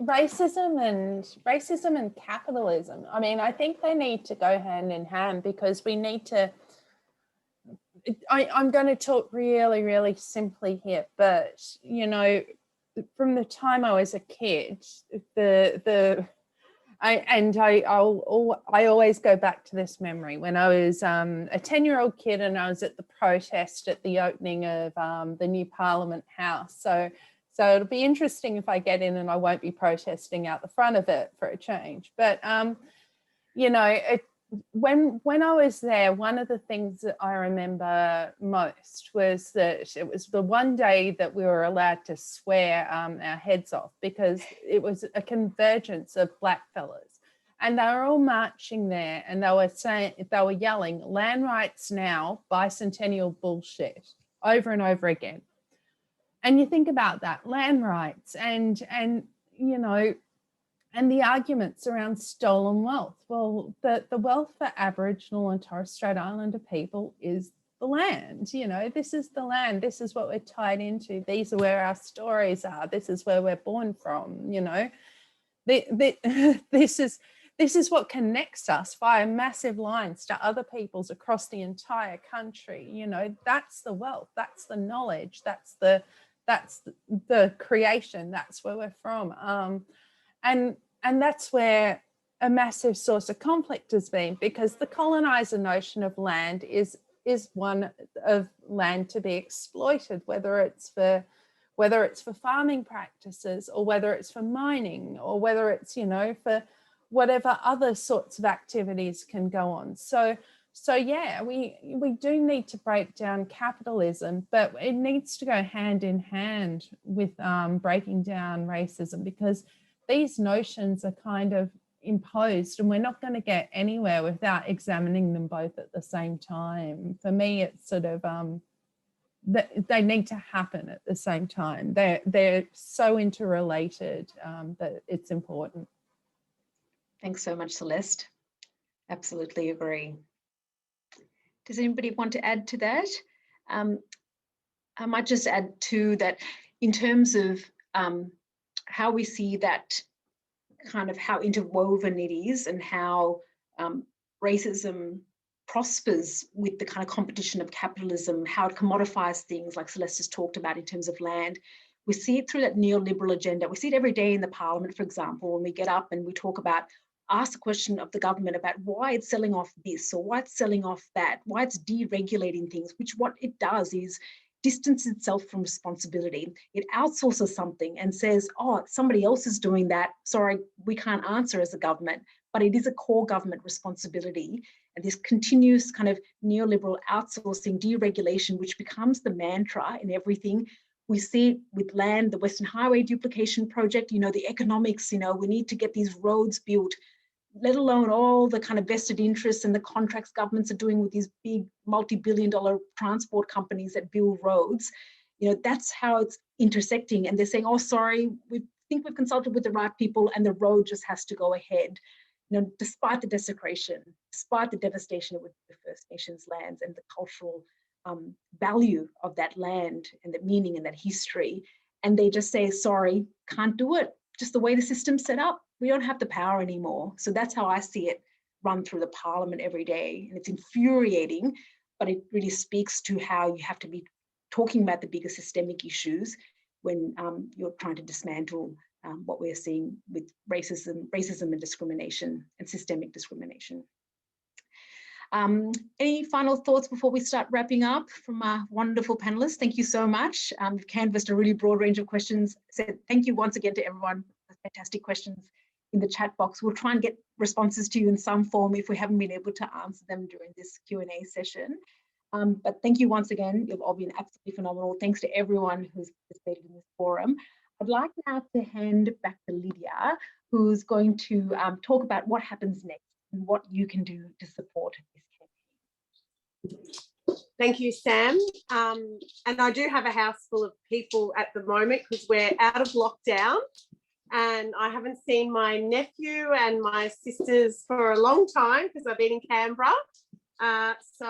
racism and capitalism. I mean, I think they need to go hand in hand, because we need to. I'm going to talk really, really simply here, but you know, from the time I was a kid, I always go back to this memory when I was a 10-year-old kid, and I was at the protest at the opening of the new Parliament House. So it'll be interesting if I get in and I won't be protesting out the front of it for a change. But you know, when I was there, one of the things that I remember most was that it was the one day that we were allowed to swear our heads off, because it was a convergence of black fellas, and they were all marching there, and they were yelling, "Land rights now, bicentennial bullshit," over and over again. And you think about that, land rights, and you know, and the arguments around stolen wealth. Well, the wealth for Aboriginal and Torres Strait Islander people is the land. You know, this is the land. This is what we're tied into. These are where our stories are. This is where we're born from. You know, this is what connects us via massive lines to other peoples across the entire country. You know, that's the wealth. That's the knowledge. That's the creation. That's where we're from. And that's where a massive source of conflict has been, because the colonizer notion of land is one of land to be exploited, whether it's for farming practices, or whether it's for mining, or whether it's, you know, for whatever other sorts of activities can go on. So yeah, we do need to break down capitalism, but it needs to go hand in hand with breaking down racism, because these notions are kind of imposed, and we're not going to get anywhere without examining them both at the same time. For me, it's sort of they need to happen at the same time. They're so interrelated that it's important. Thanks so much, Celeste. Absolutely agree. Does anybody want to add to that? I might just add too that in terms of how we see that, kind of how interwoven it is, and how racism prospers with the kind of competition of capitalism, how it commodifies things like Celeste has talked about in terms of land. We see it through that neoliberal agenda. We see it every day in the Parliament, for example, when we get up and we talk about, ask the question of the government about why it's selling off this, or why it's selling off that, why it's deregulating things, which what it does is distance itself from responsibility. It outsources something and says, oh, somebody else is doing that. Sorry, we can't answer as a government, but it is a core government responsibility. And this continuous kind of neoliberal outsourcing, deregulation, which becomes the mantra in everything. We see it with land, the Western Highway duplication project, you know, the economics, you know, we need to get these roads built, let alone all the kind of vested interests and the contracts governments are doing with these big multi-billion-dollar transport companies that build roads. You know, that's how it's intersecting. And they're saying, oh, sorry, we think we've consulted with the right people and the road just has to go ahead. You know, despite the desecration, despite the devastation with the First Nations lands and the cultural value of that land and the meaning and that history. And they just say, sorry, can't do it. Just the way the system's set up, we don't have the power anymore. So that's how I see it run through the Parliament every day. And it's infuriating, but it really speaks to how you have to be talking about the bigger systemic issues when you're trying to dismantle what we're seeing with racism and discrimination and systemic discrimination. Any final thoughts before we start wrapping up from our wonderful panelists? Thank you so much. We've canvassed a really broad range of questions. So thank you once again to everyone for fantastic questions in the chat box. We'll try and get responses to you in some form if we haven't been able to answer them during this Q&A session. But thank you once again. You've all been absolutely phenomenal. Thanks to everyone who's participated in this forum. I'd like now to hand back to Lydia, who's going to talk about what happens next and what you can do to support this campaign. Thank you, Sam. And I do have a house full of people at the moment because we're out of lockdown, and I haven't seen my nephew and my sisters for a long time because I've been in Canberra. So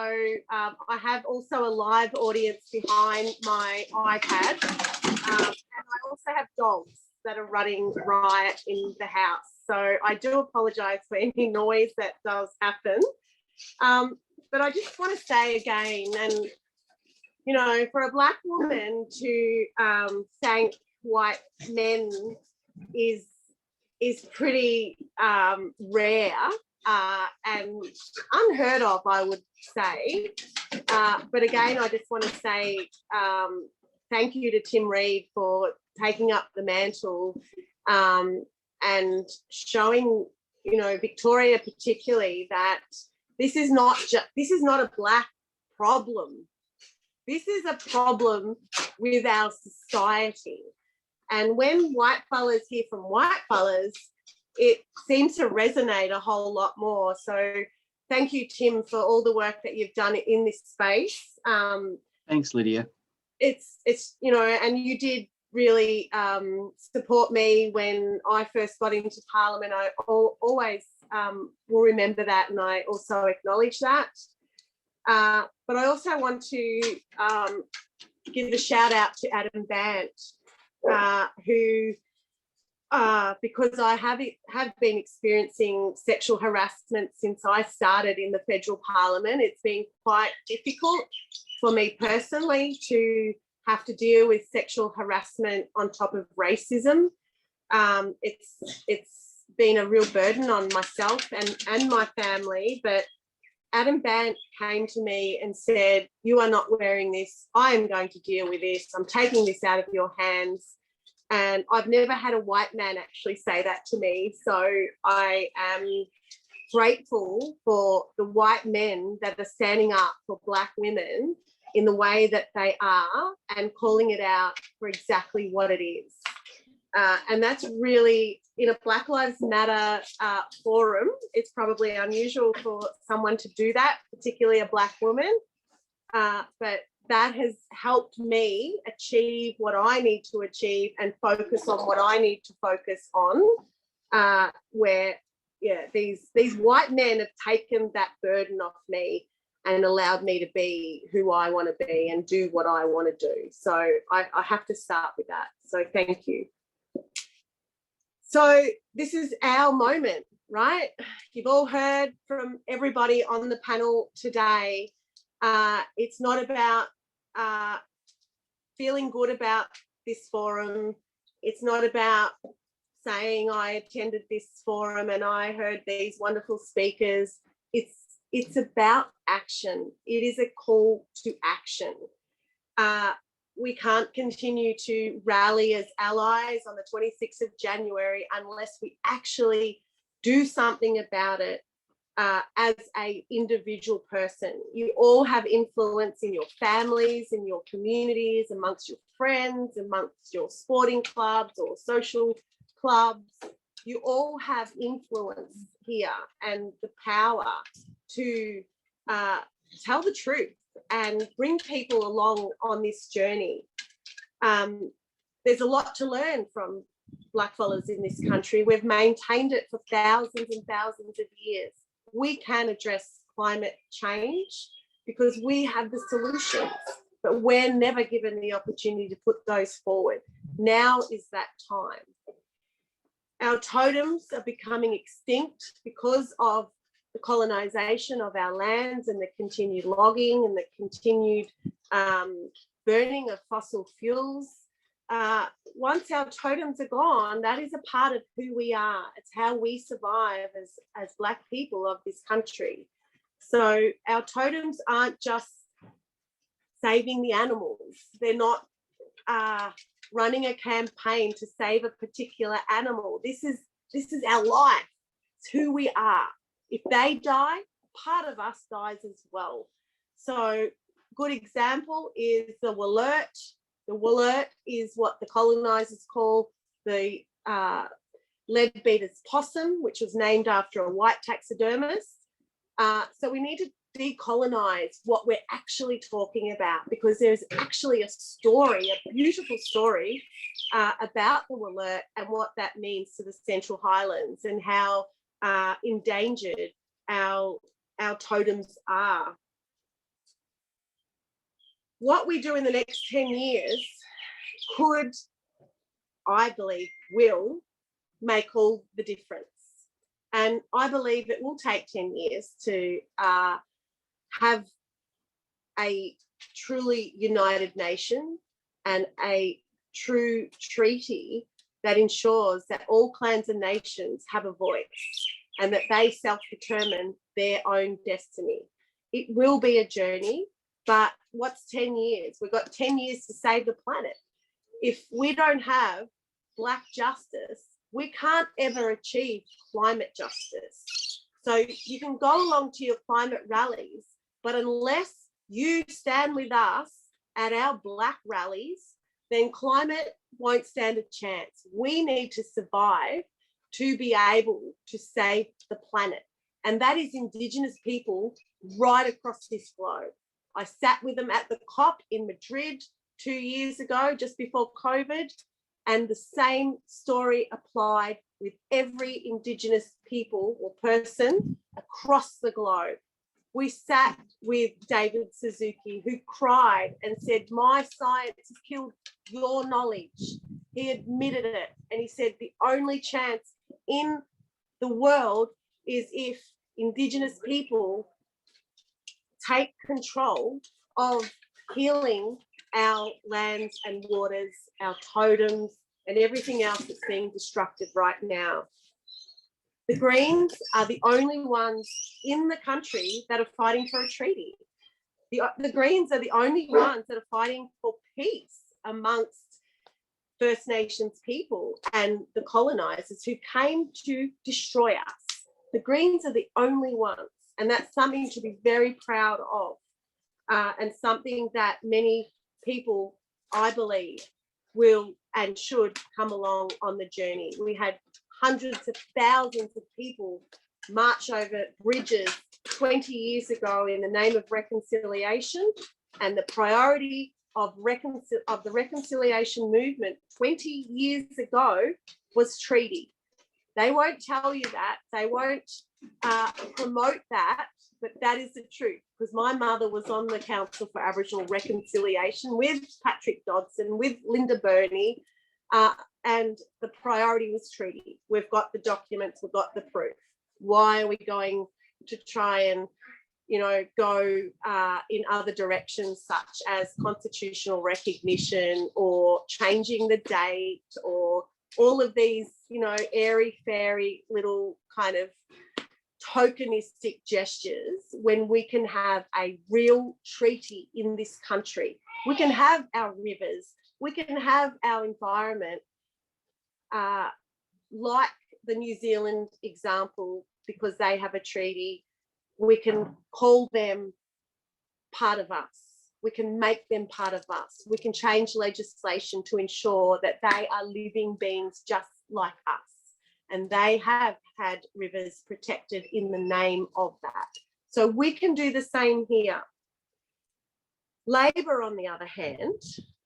I have also a live audience behind my iPad, and I also have dogs that are running riot in the house. So I do apologise for any noise that does happen. But I just want to say again, and, you know, for a Black woman to thank white men is pretty rare and unheard of, I would say. But again, I just want to say thank you to Tim Reid for taking up the mantle and showing, you know, Victoria particularly, that this is not a Black problem. This is a problem with our society. And when white fellas hear from white fellas, it seems to resonate a whole lot more. So thank you, Tim, for all the work that you've done in this space. Thanks, Lydia. It's you know, and you did really support me when I first got into Parliament. I always will remember that, and I also acknowledge that. But I also want to give a shout out to Adam Bant, who, because I have been experiencing sexual harassment since I started in the federal parliament. It's been quite difficult for me personally to have to deal with sexual harassment on top of racism. It's been a real burden on myself and my family, but Adam Bant came to me and said, "You are not wearing this. I am going to deal with this. I'm taking this out of your hands." And I've never had a white man actually say that to me. So I am grateful for the white men that are standing up for Black women in the way that they are and calling it out for exactly what it is. And that's really, in a Black Lives Matter forum, it's probably unusual for someone to do that, particularly a Black woman. But that has helped me achieve what I need to achieve and focus on what I need to focus on, where, yeah, these white men have taken that burden off me and allowed me to be who I want to be and do what I want to do. So I have to start with that. So thank you. So this is our moment, right? You've all heard from everybody on the panel today. It's not about feeling good about this forum. It's not about saying I attended this forum and I heard these wonderful speakers. It's about action. It is a call to action. We can't continue to rally as allies on the 26th of January unless we actually do something about it as an individual person. You all have influence in your families, in your communities, amongst your friends, amongst your sporting clubs or social clubs. You all have influence here and the power to tell the truth and bring people along on this journey. There's a lot to learn from blackfellas in this country. We've maintained it for thousands and thousands of years. We can address climate change because we have the solutions, but we're never given the opportunity to put those forward. Now is that time. Our totems are becoming extinct because of the colonisation of our lands and the continued logging and the continued burning of fossil fuels. Once our totems are gone, that is a part of who we are. It's how we survive as Black people of this country. So our totems aren't just saving the animals. They're not running a campaign to save a particular animal. This is our life. It's who we are. If they die, part of us dies as well. So good example is the Alert The Wollert is what the colonisers call the leadbeater's possum, which was named after a white taxidermist. So we need to decolonise what we're actually talking about, because there's actually a story, a beautiful story about the Wollert and what that means to the Central Highlands and how endangered our totems are. What we do in the next 10 years could, I believe, will make all the difference. And I believe it will take 10 years to have a truly united nation and a true treaty that ensures that all clans and nations have a voice and that they self-determine their own destiny. It will be a journey, but what's 10 years? We've got 10 years to save the planet. If we don't have Black justice, we can't ever achieve climate justice. So you can go along to your climate rallies, but unless you stand with us at our Black rallies, then climate won't stand a chance. We need to survive to be able to save the planet. And that is Indigenous people right across this globe. I sat with them at the COP in Madrid 2 years ago, just before COVID, and the same story applied with every Indigenous people or person across the globe. We sat with David Suzuki, who cried and said, my science has killed your knowledge. He admitted it, and he said the only chance in the world is if Indigenous people take control of healing our lands and waters, our totems, and everything else that's being destructed right now. The Greens are the only ones in the country that are fighting for a treaty. The Greens are the only ones that are fighting for peace amongst First Nations people and the colonisers who came to destroy us. The Greens are the only ones, and that's something to be very proud of, and something that many people, I believe, will and should come along on the journey. We had hundreds of thousands of people march over bridges 20 years ago in the name of reconciliation, and the priority of the reconciliation movement 20 years ago was treaty. They won't tell you that, they won't promote that, but that is the truth, because my mother was on the Council for Aboriginal Reconciliation with Patrick Dodson, with Linda Burney, and the priority was treaty. We've got the documents, we've got the proof. Why are we going to try and, go in other directions, such as constitutional recognition or changing the date or all of these, airy-fairy little kind of tokenistic gestures, when we can have a real treaty in this country? We can have our rivers, we can have our environment, like the New Zealand example, because they have a treaty. We can call them part of us. We can make them part of us. We can change legislation to ensure that they are living beings just like us. And they have had rivers protected in the name of that. So we can do the same here. Labor, on the other hand,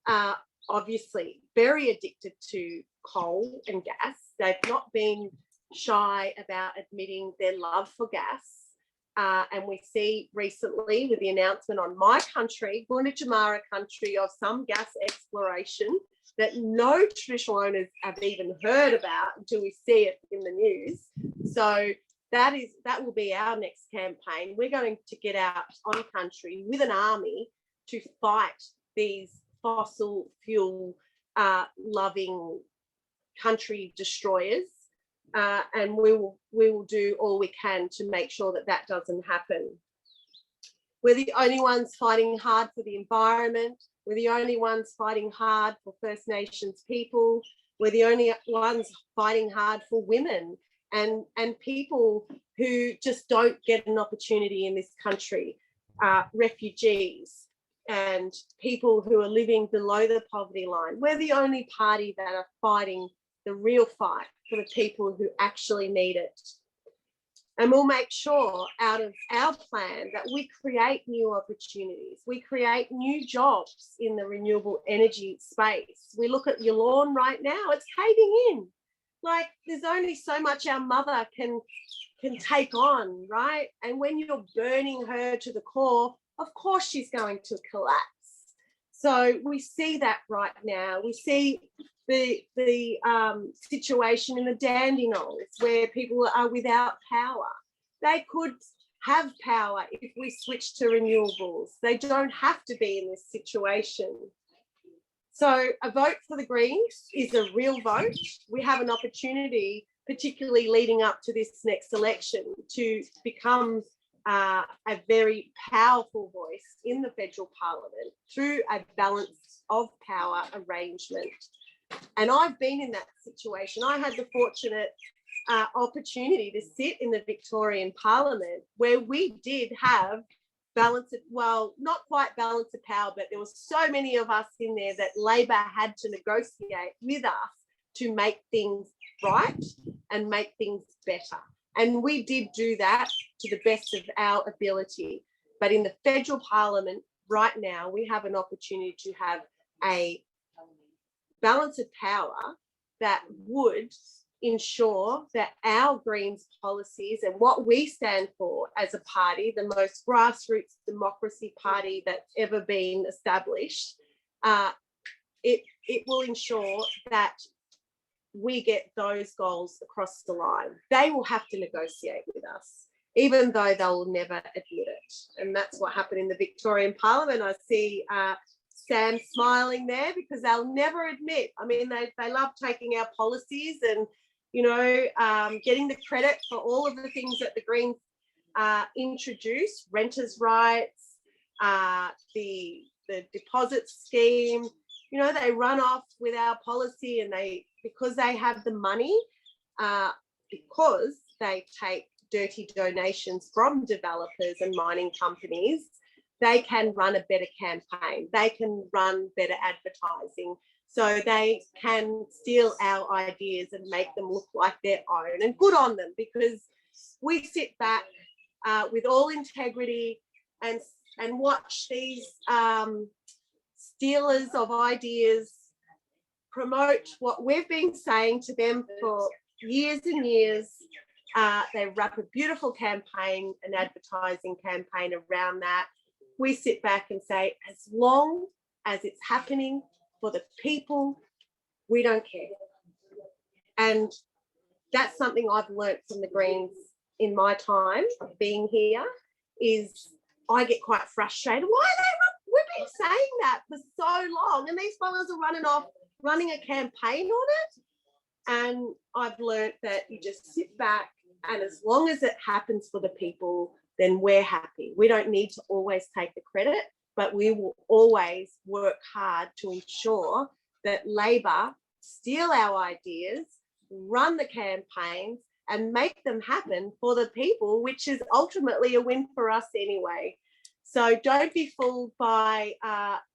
are obviously very addicted to coal and gas. They've not been shy about admitting their love for gas. And we see recently with the announcement on my country, Gunditjmara country, of some gas exploration that no traditional owners have even heard about until we see it in the news. So that will be our next campaign. We're going to get out on country with an army to fight these fossil fuel loving country destroyers. And we will do all we can to make sure that that doesn't happen. We're the only ones fighting hard for the environment. We're the only ones fighting hard for First Nations people. We're the only ones fighting hard for women and people who just don't get an opportunity in this country, refugees. and people who are living below the poverty line. We're the only party that are fighting the real fight for the people who actually need it. And we'll make sure out of our plan that we create new opportunities. We create new jobs in the renewable energy space. We look at your lawn right now, it's caving in. Like, there's only so much our mother can take on, right? And when you're burning her to the core, of course she's going to collapse. So we see that right now. We see the situation in the Dandenongs where people are without power. They could have power if we switch to renewables. They don't have to be in this situation. So a vote for the Greens is a real vote. We have an opportunity, particularly leading up to this next election, to become a very powerful voice in the federal parliament through a balance of power arrangement. And I've been in that situation. I had the fortunate opportunity to sit in the Victorian Parliament where we did have balance of, well, not quite balance of power, but there was so many of us in there that Labor had to negotiate with us to make things right and make things better. And we did do that to the best of our ability. But in the federal parliament right now, we have an opportunity to have a balance of power that would ensure that our Greens policies and what we stand for as a party, the most grassroots democracy party that's ever been established, it will ensure that we get those goals across the line. They will have to negotiate with us, even though they'll never admit it. And that's what happened in the Victorian Parliament. I see Sam smiling there because they'll never admit. I mean, they love taking our policies and, you know, getting the credit for all of the things that the Greens introduced, renters' rights, the deposit scheme. You know, they run off with our policy and because they have the money, because they take dirty donations from developers and mining companies, they can run a better campaign. They can run better advertising. So they can steal our ideas and make them look like their own. And good on them, because we sit back with all integrity and watch these stealers of ideas promote what we've been saying to them for years and years. They wrap a beautiful campaign, an advertising campaign around that. We sit back and say, as long as it's happening for the people, we don't care. And that's something I've learnt from the Greens in my time being here, is I get quite frustrated. Why are they? We've been saying that for so long, and these fellas are running off, running a campaign on it. And I've learnt that you just sit back, and as long as it happens for the people, then we're happy. We don't need to always take the credit, but we will always work hard to ensure that Labor steal our ideas, run the campaigns, and make them happen for the people, which is ultimately a win for us anyway. So don't be fooled by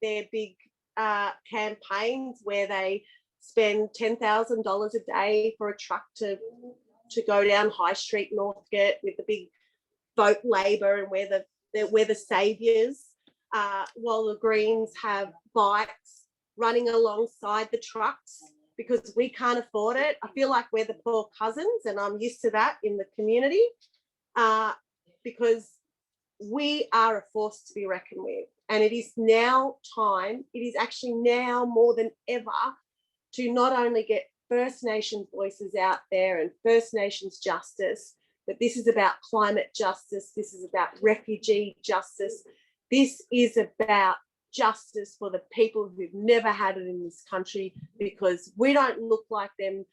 their big campaigns where they spend $10,000 a day for a truck to go down High Street, Northgate, with the big vote Labor, and we're the saviours, while the Greens have bikes running alongside the trucks because we can't afford it. I feel like we're the poor cousins, and I'm used to that in the community, because we are a force to be reckoned with. And it is now time, it is actually now more than ever, to not only get First Nations voices out there and First Nations justice, but this is about climate justice. This is about refugee justice. This is about justice for the people who've never had it in this country, because we don't look like them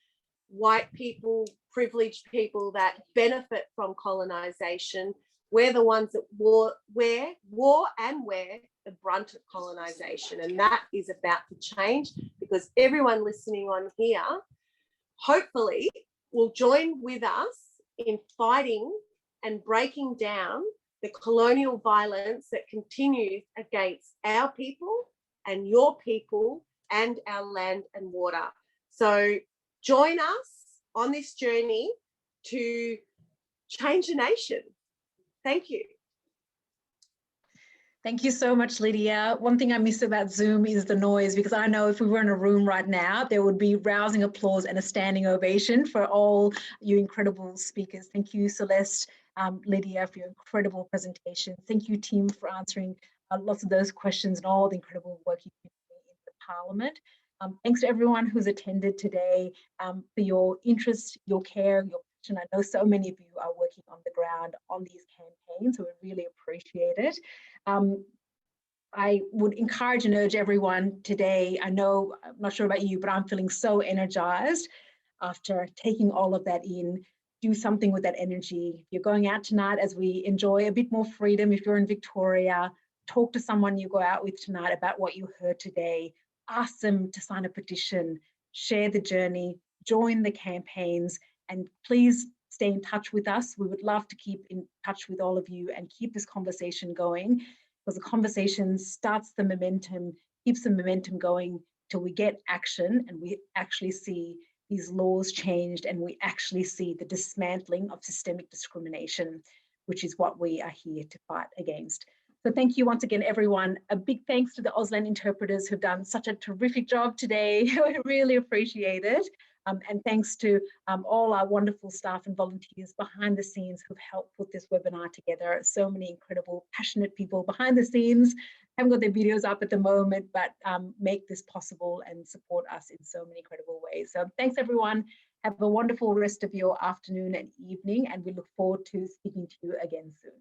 white people, privileged people that benefit from colonisation. We're the ones that wore the brunt of colonisation, and that is about to change, because everyone listening on here hopefully will join with us in fighting and breaking down the colonial violence that continues against our people and your people and our land and water. So join us on this journey to change the nation. Thank you. Thank you so much, Lydia. One thing I miss about Zoom is the noise, because I know if we were in a room right now, there would be rousing applause and a standing ovation for all you incredible speakers. Thank you, Celeste, Lydia, for your incredible presentation. Thank you, team, for answering lots of those questions and all the incredible work you've been doing in the Parliament. Thanks to everyone who's attended today for your interest, your care, your passion. I know so many of you are working on the ground on these campaigns, so we really appreciate it. I would encourage and urge everyone today. I know, I'm not sure about you, but I'm feeling so energized after taking all of that in. Do something with that energy. If you're going out tonight, as we enjoy a bit more freedom, if you're in Victoria, talk to someone you go out with tonight about what you heard today. Ask them to sign a petition, share the journey, join the campaigns, and please stay in touch with us. We would love to keep in touch with all of you and keep this conversation going, because the conversation starts the momentum, keeps the momentum going till we get action and we actually see these laws changed and we actually see the dismantling of systemic discrimination, which is what we are here to fight against. So thank you once again, everyone. A big thanks to the Auslan interpreters who've done such a terrific job today. We really appreciate it. And thanks to all our wonderful staff and volunteers behind the scenes who've helped put this webinar together. So many incredible, passionate people behind the scenes. Haven't got their videos up at the moment, but make this possible and support us in so many incredible ways. So thanks, everyone. Have a wonderful rest of your afternoon and evening, and we look forward to speaking to you again soon.